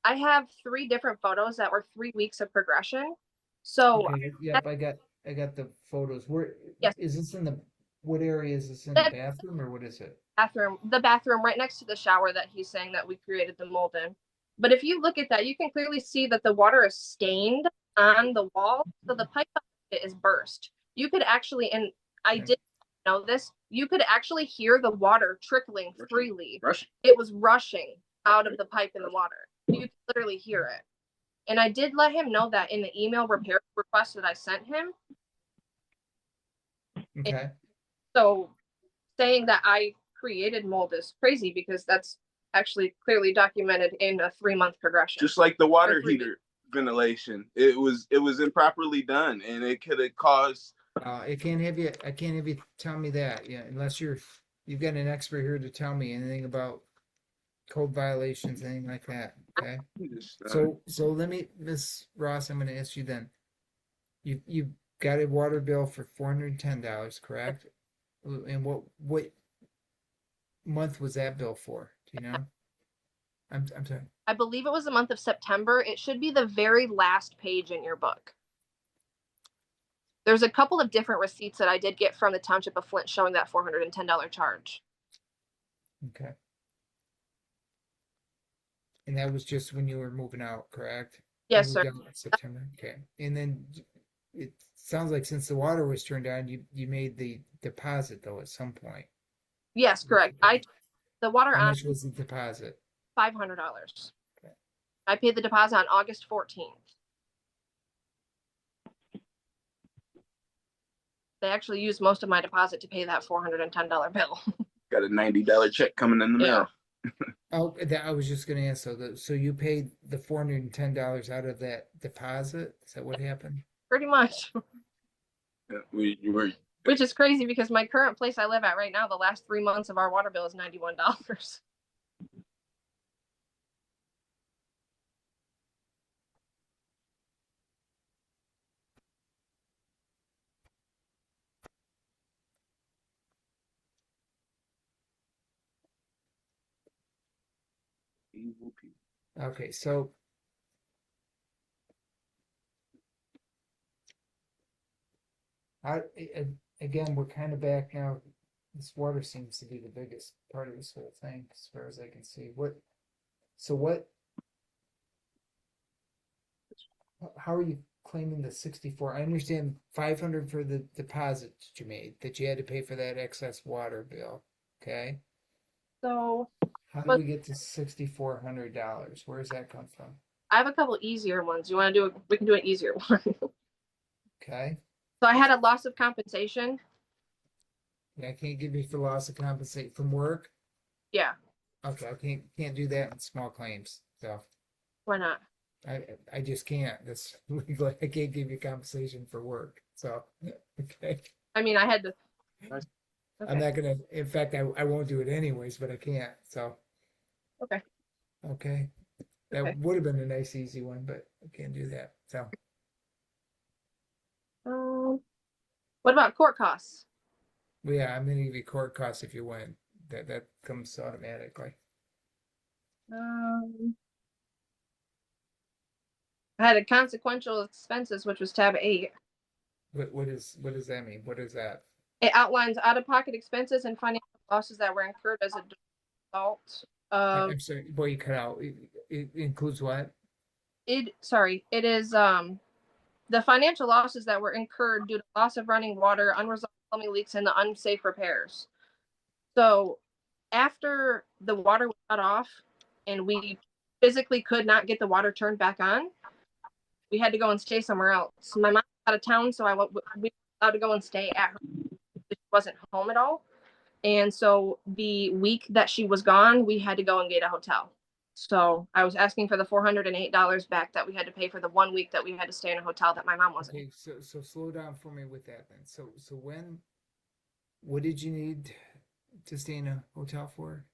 I have 3 different photos that were 3 weeks of progression. So Okay, yep, I got the photos. Where Yes. is this in the, what area is this in, the bathroom, or what is it? the bathroom right next to the shower that he's saying that we created the mold in. But if you look at that, you can clearly see that the water is stained on the wall. So the pipe is burst. You could actually, and I didn't know this, you could actually hear the water trickling freely. It was rushing out of the pipe in the water. You could literally hear it. And I did let him know that in the email repair request that I sent him. Okay. So saying that I created mold is crazy, because that's actually clearly documented in a 3-month progression. Just like the water heater ventilation, it was improperly done, and it could have caused. I can't have you tell me that, yeah, unless you've got an expert here to tell me anything about code violations, anything like that. Okay. So let me, Miss Ross, I'm going to ask you then. You got a water bill for $410, correct? And what month was that bill for? Do you know? I'm sorry. I believe it was the month of September. It should be the very last page in your book. There's a couple of different receipts that I did get from the Township of Flint showing that $410 charge. Okay. And that was just when you were moving out, correct? Yes, You sir. moved out in September. Okay. And then it sounds like since the water was turned on, you made the deposit though at some point. Yes, correct. The water How on much was the deposit? $500. Okay. I paid the deposit on August 14th. They actually used most of my deposit to pay that $410 bill. Got a $90 check coming in the mail. Oh, that I was just going to ask. So you paid the $410 out of that deposit? Is that what happened? Pretty much. We Which is crazy, because my current place I live at right now, the last 3 months of our water bill is $91. Okay, so again, we're kind of back now. This water seems to be the biggest part of this whole thing, as far as I can see. How are you claiming the 64? I understand 500 for the deposit that you made, that you had to pay for that excess water bill. Okay. So How do we get to $6,400? Where does that come from? I have a couple easier ones. You want to do it? We can do an easier one. Okay. So I had a loss of compensation. Yeah, I can't give you for loss of compensate from work. Yeah. Okay, I can't do that in small claims. So Why not? I just can't. That's legal. I can't give you compensation for work. So okay. I mean, I had to. I'm Okay. not gonna. In fact, I won't do it anyways. But I can't. So Okay. okay. That Okay. would have been a nice easy one, but I can't do that. So What about court costs? well, yeah, I'm gonna give you court costs if you win. That comes automatically. I had a consequential expenses, which was tab 8. What does that mean? What is that? It outlines out-of-pocket expenses and financial losses that were incurred as a result of I'm sorry, boy, you cut out. It includes what? it is the financial losses that were incurred due to loss of running water, unresolved plumbing leaks, and the unsafe repairs. So after the water was shut off and we physically could not get the water turned back on, we had to go and stay somewhere else. My mom was out of town, so we were allowed to go and stay at her. She wasn't home at all. And so the week that she was gone, we had to go and get a hotel. So I was asking for the $408 back that we had to pay for the 1 week that we had to stay in a hotel that my mom wasn't. Okay, so slow down for me with that then. So what did you need to stay in a hotel for?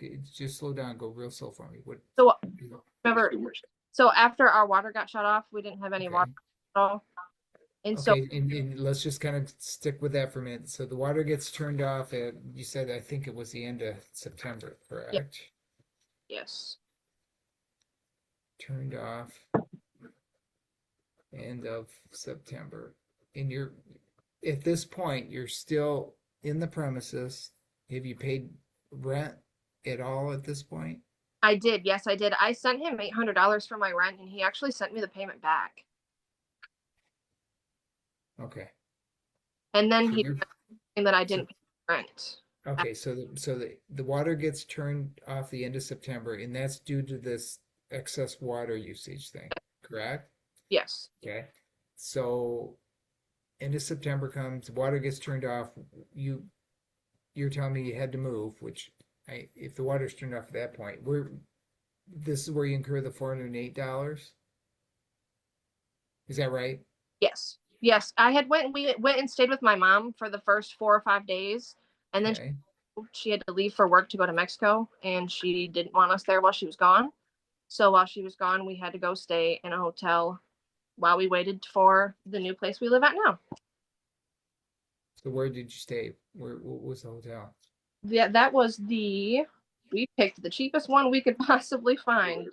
Okay, just slow down, go real slow for me. What? So remember, so after our water got shut off, we didn't have any water at all. And so Okay, and let's just kind of stick with that for a minute. So the water gets turned off at, you said, I think it was the end of September, correct? yes, Turned off end of September. And you're, at this point, you're still in the premises. Have you paid rent at all at this point? I did. Yes, I did. I sent him $800 for my rent, and he actually sent me the payment back. Okay. And then So he you're- said that I didn't pay rent. Okay, so the water gets turned off the end of September, and that's due to this excess water usage thing, correct? Yes. Okay. So end of September comes, water gets turned off. You're telling me you had to move, which if the water's turned off at that point, this is where you incur the $408. Is that right? Yes. Yes. We went and stayed with my mom for the first 4 or 5 days, and then Okay. she had to leave for work to go to Mexico, and she didn't want us there while she was gone. So while she was gone, we had to go stay in a hotel while we waited for the new place we live at now. So where did you stay? What was the hotel? Yeah, we picked the cheapest one we could possibly find,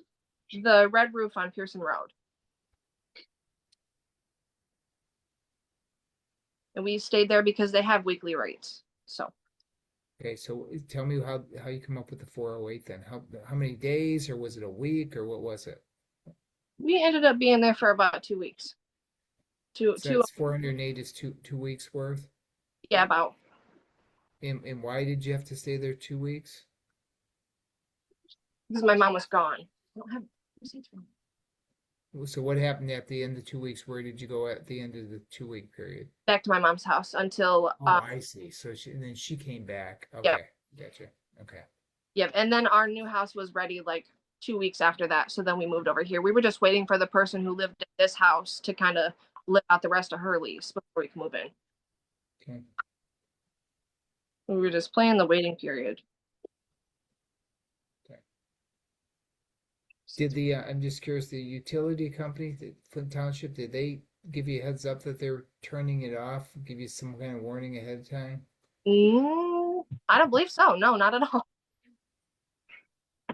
the Red Roof on Pearson Road. And we stayed there because they have weekly rates. So Okay, so tell me how you come up with the 408 then. How many days, or was it a week, or what was it? we ended up being there for about 2 weeks. So that's 408 is two weeks worth. Yeah, about. And why did you have to stay there 2 weeks? Because my mom was gone. I don't have receipts for me. So what happened at the end of 2 weeks? Where did you go at the end of the 2 week period? Back to my mom's house until Oh, I see. So and then she came back. Okay, yeah. gotcha. Okay. Yeah, and then our new house was ready like 2 weeks after that. So then we moved over here. We were just waiting for the person who lived in this house to kind of live out the rest of her lease before we could move in. Okay. We were just playing the waiting period. Okay. I'm just curious, the utility company, the Flint Township, did they give you a heads up that they're turning it off? Give you some kind of warning ahead of time? I don't believe so. No, not at all.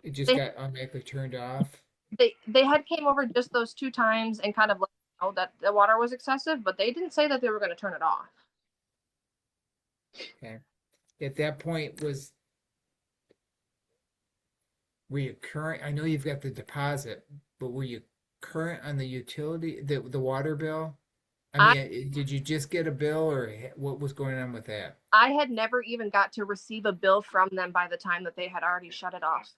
It just got automatically turned off? They had came over just those 2 times and kind of let us know that the water was excessive, but they didn't say that they were going to turn it off. Okay. At that point, were you current? I know you've got the deposit, but were you current on the utility, the water bill? I mean, did you just get a bill, or what was going on with that? I had never even got to receive a bill from them by the time that they had already shut it off.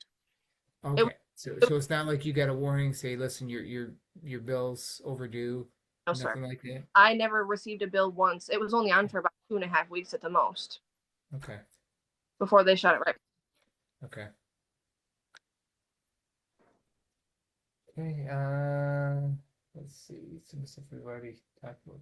Okay, so it's not like you got a warning, say, listen, your bill's overdue. No, Nothing sir. like that. I never received a bill once. It was only on for about 2.5 weeks at the most. Okay. Before they shut it right. Okay. Okay. Let's see. Some stuff we've already talked about.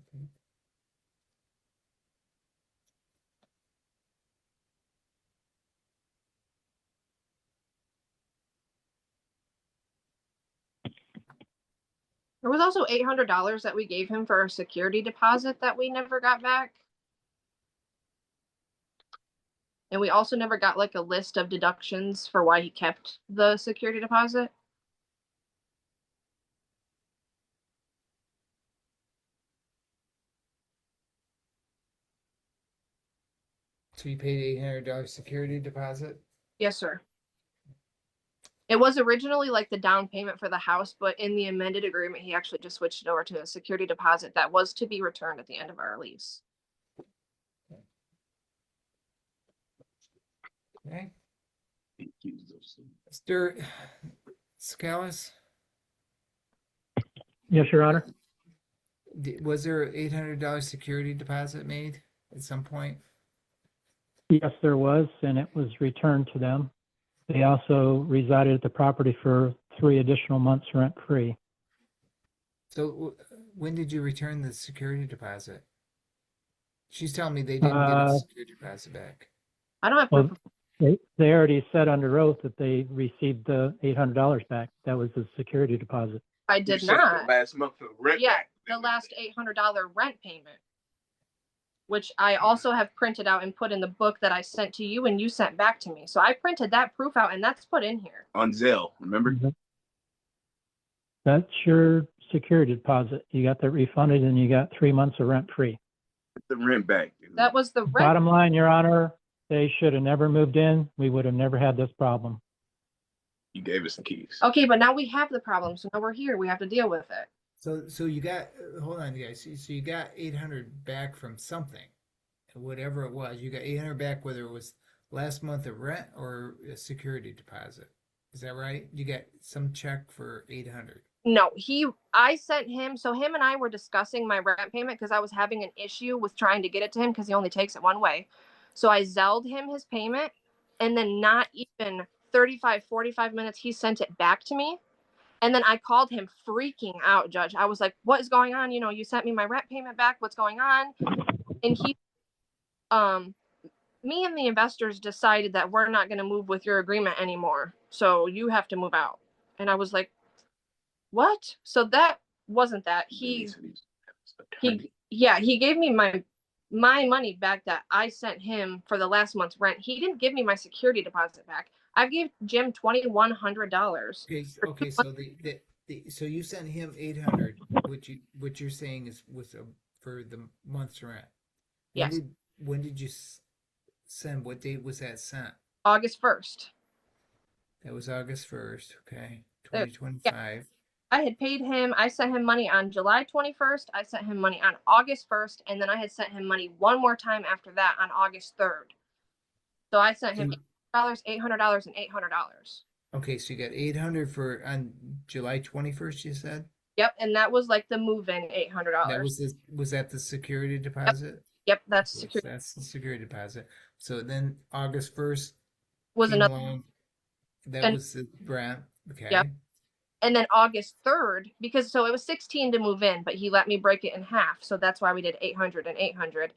There was also $800 that we gave him for a security deposit that we never got back. And we also never got like a list of deductions for why he kept the security deposit. So you paid $800 security deposit? Yes, sir. It was originally like the down payment for the house, but in the amended agreement, he actually just switched it over to a security deposit that was to be returned at the end of our lease. Okay. Mr. Scalise, Yes, Your Honor. was there an $800 security deposit made at some point? Yes, there was, and it was returned to them. They also resided at the property for 3 additional months rent-free. So when did you return the security deposit? She's telling me they didn't get a security deposit back. I don't have Well, proof. they already said under oath that they received the $800 back. That was the security deposit. I You did sent not. the last month of rent Yeah, back. the last $800 rent payment, which I also have printed out and put in the book that I sent to you and you sent back to me. So I printed that proof out and that's put in here. On Zelle, remember? That's your security deposit. You got that refunded and you got 3 months of rent-free. The rent back. Dude. That was the rent. Bottom line, Your Honor, they should have never moved in. We would have never had this problem. You gave us the keys. Okay, but now we have the problem. So now we're here. We have to deal with it. So you got, hold on, guys. So you got 800 back from something, whatever it was. You got 800 back, whether it was last month of rent or a security deposit. Is that right? You got some check for 800. No, I sent him, so him and I were discussing my rent payment because I was having an issue with trying to get it to him because he only takes it one way. So I Zelled him his payment, and then not even 35, 45 minutes, he sent it back to me. And then I called him freaking out, Judge. I was like, what is going on? You sent me my rent payment back. What's going on? And me and the investors decided that we're not going to move with your agreement anymore. So you have to move out. And I was like, what? So that wasn't that. He gave me my money back that I sent him for the last month's rent. He didn't give me my security deposit back. I gave Jim $2,100. Okay. So so you sent him 800, what you're saying was for the month's rent. Yes. When did you send? What date was that sent? August 1st. That was August 1st. Okay, 2025. Yeah. I had paid him. I sent him money on July 21st. I sent him money on August 1st. And then I had sent him money one more time after that on August 3rd. So I sent him $800, $800, and $800. Okay, so you got 800 on July 21st, you said? Yep, and that was like the move-in $800. That was that the security deposit? Yep, that's security. That's the security deposit. So then August 1st Was another along. That was the rent. Okay. Yep. And then August 3rd, because so it was 16 to move in, but he let me break it in half. So that's why we did 800 and 800.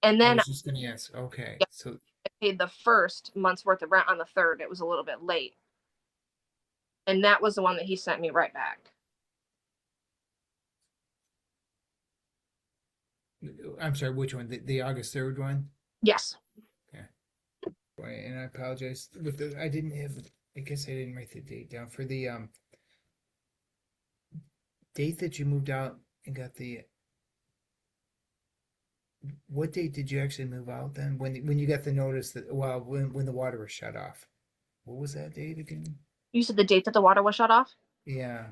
And then I was just going to ask. Okay. Yep, so I paid the first month's worth of rent on the 3rd. It was a little bit late. And that was the one that he sent me right back. I'm sorry, which one? The August 3rd one? Yes. Okay. Boy, and I apologize. I didn't have, I guess I didn't write the date down. For the date that you moved out and got what date did you actually move out then? When you got the notice that, well, when the water was shut off. What was that date again? You said the date that the water was shut off? Yeah.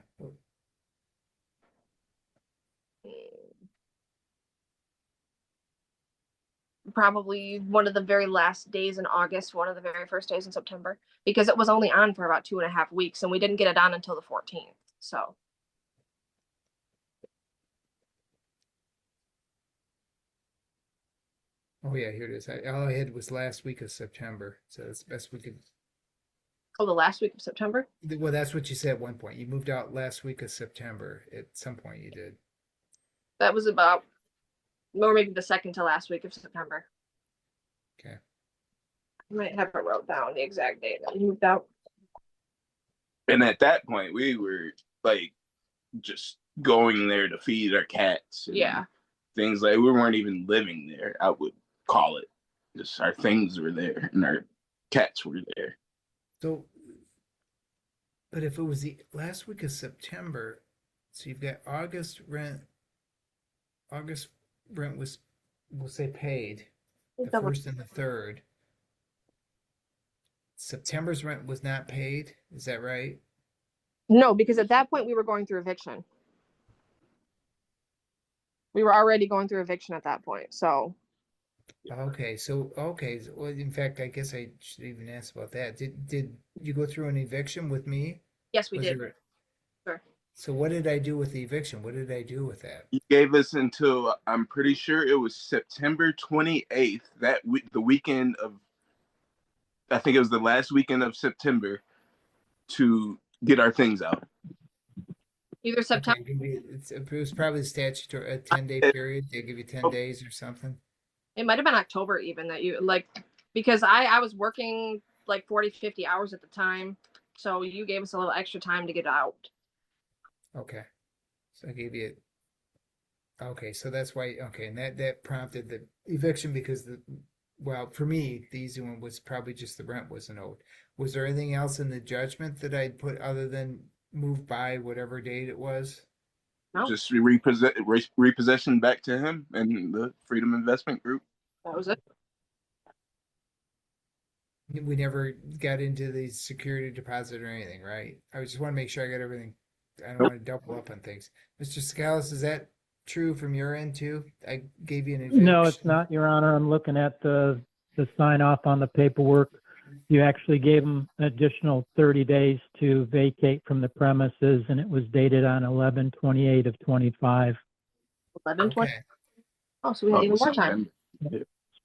Probably one of the very last days in August, one of the very first days in September, because it was only on for about 2.5 weeks and we didn't get it on until the 14th. So. Oh yeah, here it is. All I had was last week of September, so that's the best we could. Oh, the last week of September? Well, that's what you said at one point. You moved out last week of September. At some point, you did. That was about, or maybe the second to last week of September. Okay. I might have it wrote down the exact date that we moved out. And at that point, we were like just going there to feed our cats. Yeah. Things like we weren't even living there, I would call it. Just our things were there and our cats were there. So, but if it was the last week of September, so you've got August rent. August rent was, we'll say, paid the 1st and the 3rd. September's rent was not paid. Is that right? No, because at that point we were going through eviction. We were already going through eviction at that point. So Okay, well, in fact, I guess I should even ask about that. Did you go through an eviction with me? yes, we Was did. there? Sure. So what did I do with the eviction? What did I do with that? You gave us until I'm pretty sure it was September 28th. That week, the weekend of, I think it was the last weekend of September, to get our things out. Either September. Okay, it was probably statutory a 10-day period. They give you 10 days or something. It might have been October even that you like, because I was working like 40, 50 hours at the time. So you gave us a little extra time to get out. Okay, so I gave you. Okay, so that's why. Okay, and that prompted the eviction because well, for me, the easy one was probably just the rent wasn't owed. Was there anything else in the judgment that I'd put other than move by whatever date it was? No, Just repossession back to him and the Freedom Investment Group. that was it. We never got into the security deposit or anything, right? I just want to make sure I got everything. I don't want to double up on things. Mr. Scalise, is that true from your end too? I gave you an eviction. No, it's not, Your Honor. I'm looking at the sign off on the paperwork. You actually gave them an additional 30 days to vacate from the premises, and it was dated on 11/28 of 25. 11/20. Okay. Oh, so we had even more time.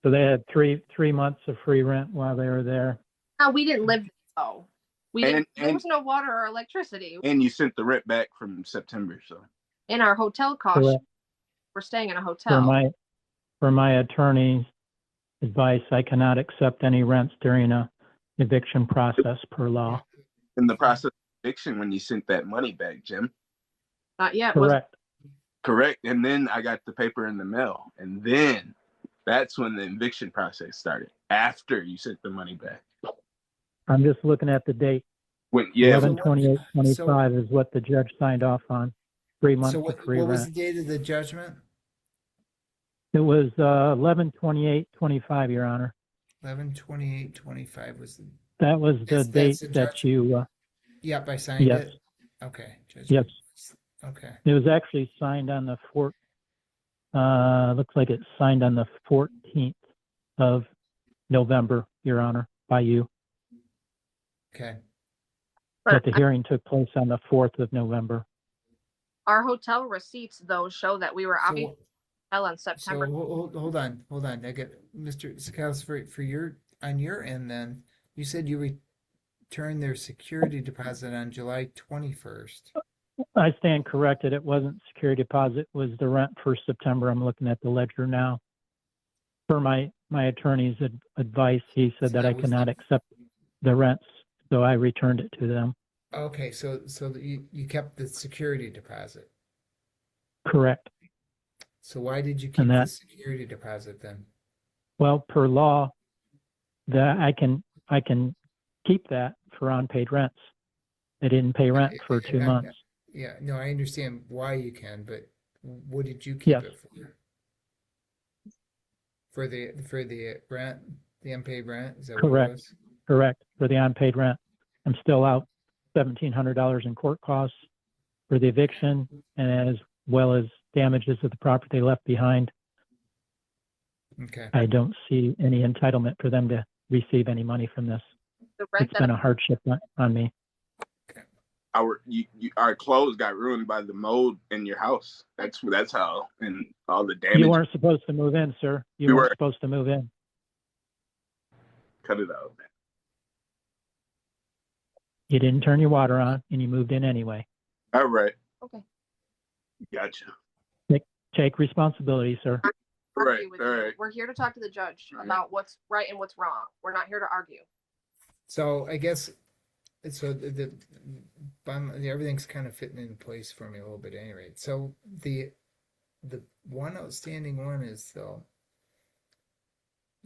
So they had three months of free rent while they were there. No, we didn't live though. There And was no water or electricity. and you sent the rent back from September, so In our hotel cost, Correct. we're staying in a For hotel. my attorney's advice, I cannot accept any rents during a eviction process per law. in the process of eviction when you sent that money back, Jim. Not yet. Was Correct. Correct. And then I got the paper in the mail, and then that's when the eviction process started. After you sent the money back. I'm just looking at the date. When 11/28/25 is what the judge signed off on. 3 months So of free what was rent. the date of the judgment? It was 11/28/25, Your Honor. 11/28/25 was the. That was the That's date the that you. Yep, I signed Yes. it. Okay. Yes. Judgment. Okay. It was actually signed on the looks like it's signed on the 14th of November, Your Honor, by you. Okay. But the hearing took place on the 4th of November. our hotel receipts though show that we were out So, in so September. hold on. I get Mr. Sakalis for your on your end. Then you said you returned their security deposit on July 21st. I stand corrected. It wasn't security deposit. It was the rent for September. I'm looking at the ledger now. For my attorney's advice, he said So that I that was cannot accept the rents, so I returned it to them. Okay, so you kept the security deposit. Correct. So why did you keep And the that- security deposit then? Well, per law, that I can keep that for unpaid rents. They didn't pay rent for 2 months. Yeah, no, I understand why you can, but what did you keep Yes. it for? For the rent, the unpaid rent? Is that what it Correct. was? Correct. For the unpaid rent. I'm still out $1,700 in court costs for the eviction, and as well as damages of the property they left behind. Okay. I don't see any entitlement for them to receive any money from this. The rent It's that been a hardship on me. Our clothes got ruined by the mold in your house. That's how, and all the damage. You weren't supposed to move in, sir. You We weren't were. supposed to move in. Cut it out. You didn't turn your water on, and you moved in anyway. All right. Okay. Gotcha. Take responsibility, sir. All right. argue with All you. right. We're here to talk to the judge All right. about what's right and what's wrong. We're not here to argue. So I guess so everything's kind of fitting in place for me a little bit at any rate. So the one outstanding one is though,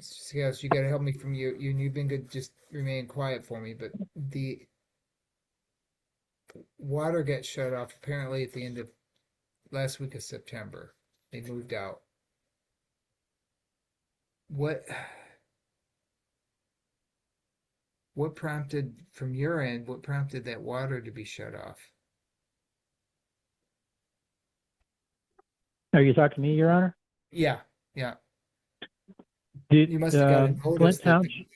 Mr. Scales, you got to help me from you've been good, just remain quiet for me, but the water got shut off apparently at the end of last week of September. They moved out. What what prompted, from your end, what prompted that water to be shut off? Are you talking to me, Your Honor? Yeah, yeah. Did, You must have got a notice Flint that Township,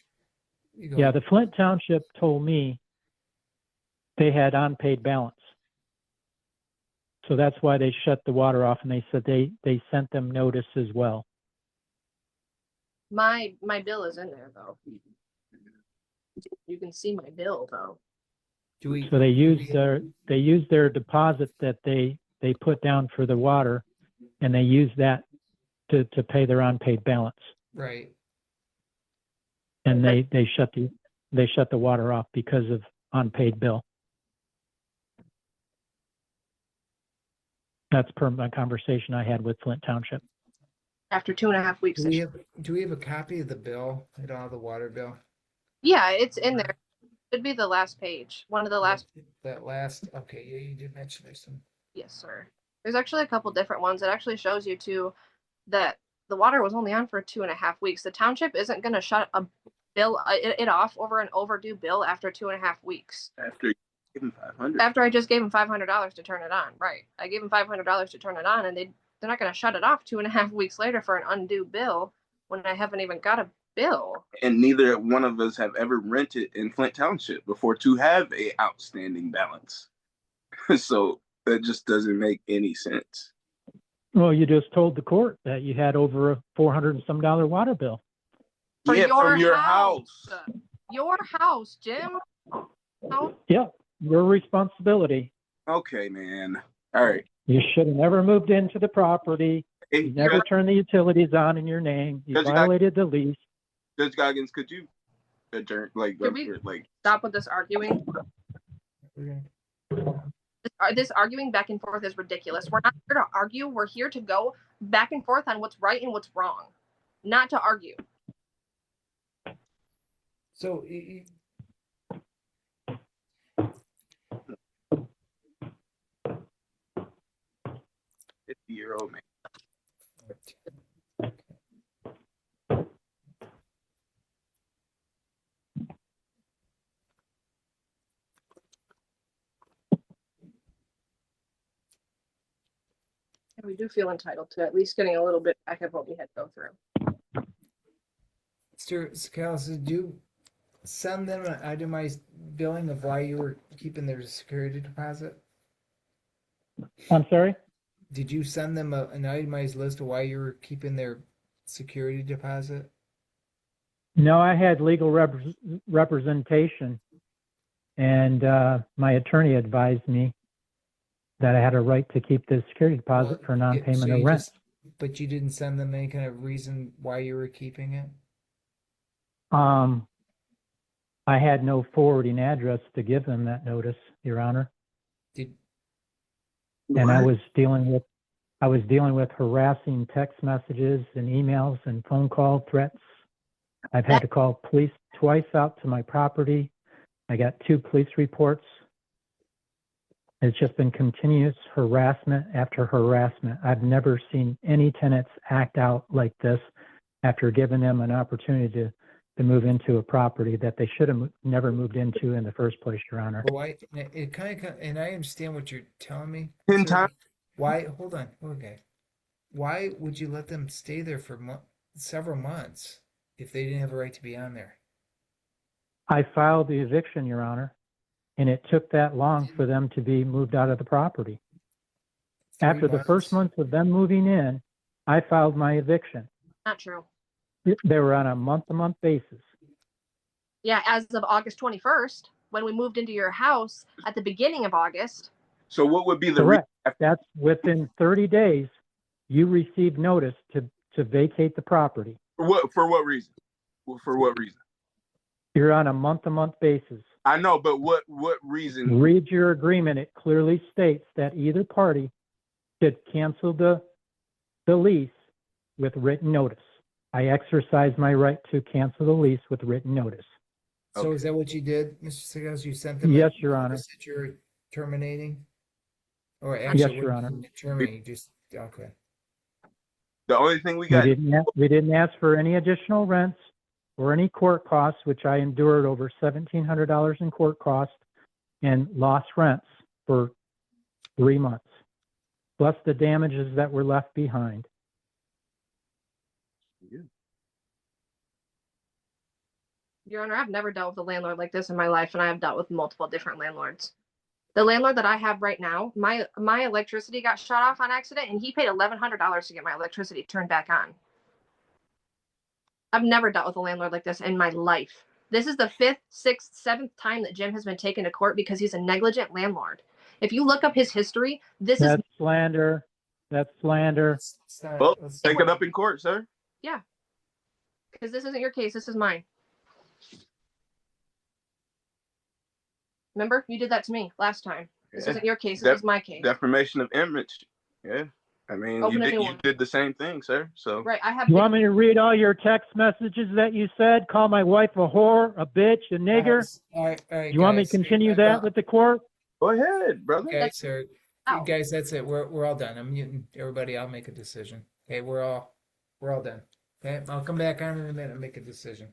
you go yeah, ahead. the Flint Township told me they had unpaid balance. So that's why they shut the water off, and they said they sent them notice as well. My bill is in there though. You can see my bill though. Do we? So they do used their deposit that they put down for the water, and they used that to pay their unpaid balance. Right. And they shut the water off because of unpaid bill. That's per my conversation I had with Flint Township. After 2.5 weeks. Do we have a copy of the bill? I don't have the water bill. Yeah, it's in there. Should be the last page. One of the last. That last. Okay, yeah, you did mention there's some. Yes, sir. There's actually a couple different ones. It actually shows you too that the water was only on for 2.5 weeks. The township isn't going to shut a bill it off over an overdue bill after 2.5 weeks. After you give him 500. After I just gave him $500 to turn it on, right? I gave him $500 to turn it on, and they're not going to shut it off 2.5 weeks later for an undue bill when I haven't even got a bill. And neither one of us have ever rented in Flint Township before to have a outstanding balance. So that just doesn't make any sense. Well, you just told the court that you had over a $400 and some water bill. For Yeah, from your house. Your house, Jim. No. Yeah, your responsibility. Okay, man. All right. You should have never moved into the property. Hey, You never turned the utilities on in your name. You Judge violated the lease. Judge Goggins, could you adjourn? Could we stop with this arguing? This arguing back and forth is ridiculous. We're not here to argue. We're here to go back and forth on what's right and what's wrong, not to argue. So. 50-year-old man. And we do feel entitled to at least getting a little bit back of what we had to go through. Mr. Scalis, did you send them an itemized billing of why you were keeping their security deposit? I'm sorry? Did you send them an itemized list of why you were keeping their security deposit? No, I had legal representation, and my attorney advised me that I had a right to keep the security deposit for non-payment of rent. But you didn't send them any kind of reason why you were keeping it? I had no forwarding address to give them that notice, Your Honor. And I was dealing with harassing text messages and emails and phone call threats. I've had to call police twice out to my property. I got 2 police reports. It's just been continuous harassment after harassment. I've never seen any tenants act out like this after giving them an opportunity to move into a property that they should have never moved into in the first place, Your Honor. Well, and I understand what you're telling me. 10 times. Why? Hold on. Okay. Why would you let them stay there for several months if they didn't have a right to be on there? I filed the eviction, Your Honor, and it took that long for them to be moved out of the property. 3 After the first month of them moving in, I filed my eviction. Not true. They were on a month-to-month basis. Yeah, as of August 21st, when we moved into your house at the beginning of August. So what would be the Correct. That's within 30 days, you received notice to vacate the property. For what reason? For what reason? You're on a month-to-month basis. I know, but what reason? Read your agreement. It clearly states that either party should cancel the lease with written notice. I exercise my right to cancel the lease with written notice. So is that what you did, Mr. Segas? You sent them Yes, a Your Honor. notice that you're terminating? Or actually, Yes, Your Honor. Terminating, just, okay. The only thing we got. We didn't ask for any additional rents. or any court costs, which I endured over $1,700 in court costs and lost rents for 3 months, plus the damages that were left behind. Your Honor, I've never dealt with a landlord like this in my life, and I have dealt with multiple different landlords. The landlord that I have right now, my electricity got shut off on accident, and he paid $1,100 to get my electricity turned back on. I've never dealt with a landlord like this in my life. This is the 5th, 6th, 7th time that Jim has been taken to court because he's a negligent landlord. If you look up his history, this is That's slander. That's slander. It's not- Well, let's- take it up in court, sir. because this isn't your case. This is mine. Remember, you did that to me last time. This Yeah. isn't your case. This is my case. Defamation of image. Yeah. I mean, Open a new you one. did the same thing, sir. So Right. I have. You want me to read all your text messages that you said? Call my wife a whore, a bitch, a nigger? All right, You want me to guys. continue that with the court? go ahead, brother. Okay, sir. Ow. Guys, that's it. We're all done. I'm muting everybody. I'll make a decision. Okay, we're all done. Okay, I'll come back on in a minute and make a decision.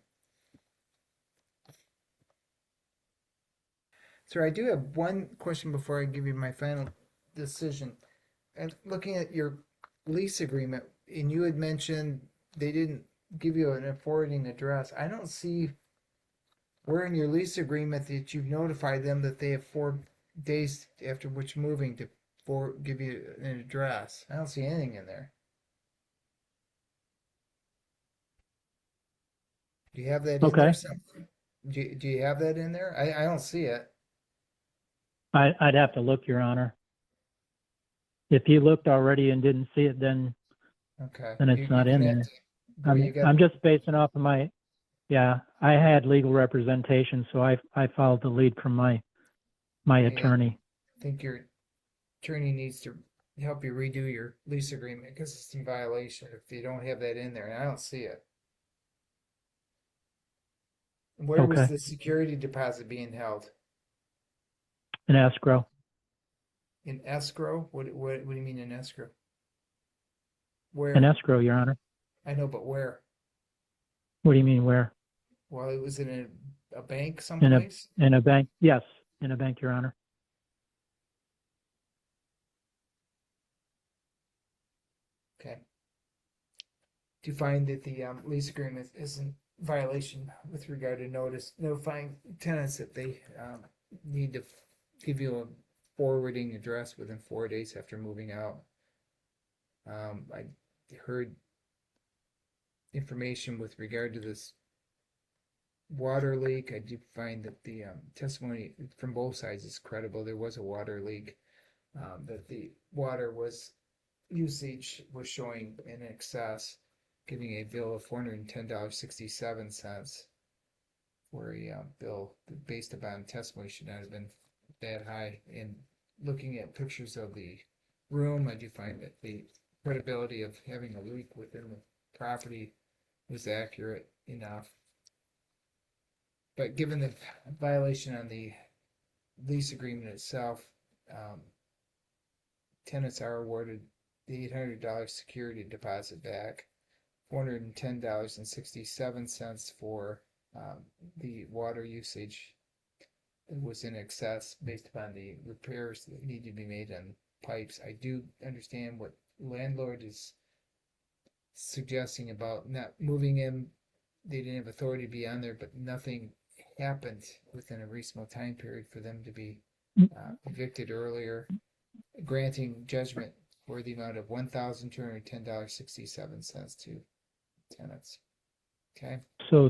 Sir, I do have one question before I give you my final decision. And looking at your lease agreement, and you had mentioned they didn't give you an forwarding address. I don't see where in your lease agreement that you've notified them that they have 4 days after which moving to give you an address. I don't see anything in there. Do you have that in Okay. there? Do you have that in there? I don't see it. I'd have to look, Your Honor. If you looked already and didn't see it, then Okay. it's not in there. I'm just basing off of I had legal representation, so I followed the lead from my Yeah. attorney. I think your attorney needs to help you redo your lease agreement because it's in violation if you don't have that in there, and I don't see it. Where was Okay. the security deposit being held? An escrow. In escrow? What do you mean in escrow? Where? An escrow, Your Honor. I know, but where? What do you mean where? Well, it was in a bank someplace? In a bank? Yes, in a bank, Your Honor. Okay. Do you find that the lease agreement is in violation with regard to notifying tenants that they need to give you a forwarding address within 4 days after moving out? I heard information with regard to this water leak. I do find that the testimony from both sides is credible. There was a water leak, that the water usage was showing in excess, giving a bill of $410.67 for a bill based upon testimony should not have been that high. And looking at pictures of the room, I do find that the credibility of having a leak within the property was accurate enough. But given the violation on the lease agreement itself, tenants are awarded the $800 security deposit back, $410.67 for the water usage. It was in excess based upon the repairs that need to be made on pipes. I do understand what landlord is suggesting about not moving in. They didn't have authority to be on there, but nothing happened within a reasonable time period for them to be evicted earlier, granting judgment for the amount of $1,210.67 to tenants. Okay. So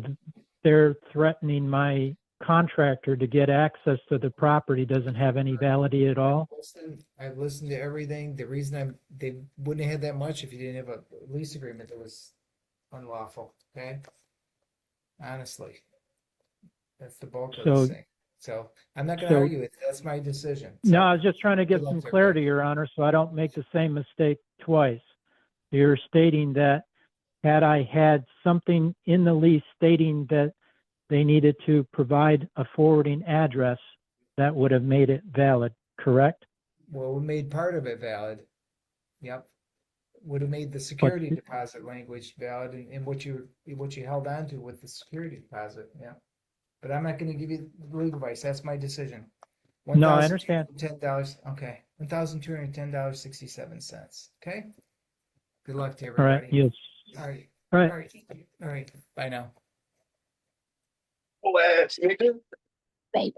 they're threatening my contractor to get access to the property doesn't have any validity at all? I've listened to everything. The reason they wouldn't have had that much if you didn't have a lease agreement that was unlawful. Okay. Honestly, that's the bulk of this thing. So I'm not going to argue it. That's my decision. So, No, I was just trying to get good luck some to clarity, everybody. Your Honor, so I don't make the same mistake twice. You're stating that had I had something in the lease stating that they needed to provide a forwarding address, that would have made it valid, correct? Well, we made part of it valid. Yep. would have made the security deposit language valid and what you held on to with the security deposit. Yeah. But I'm not going to give you legal advice. That's my decision. No, I understand. $1,210. Okay. $1,210.67. Okay. Good luck to All right. everybody. Yes. All right. All right. All right. All right. Bye now. Oh, that's me too. Babe.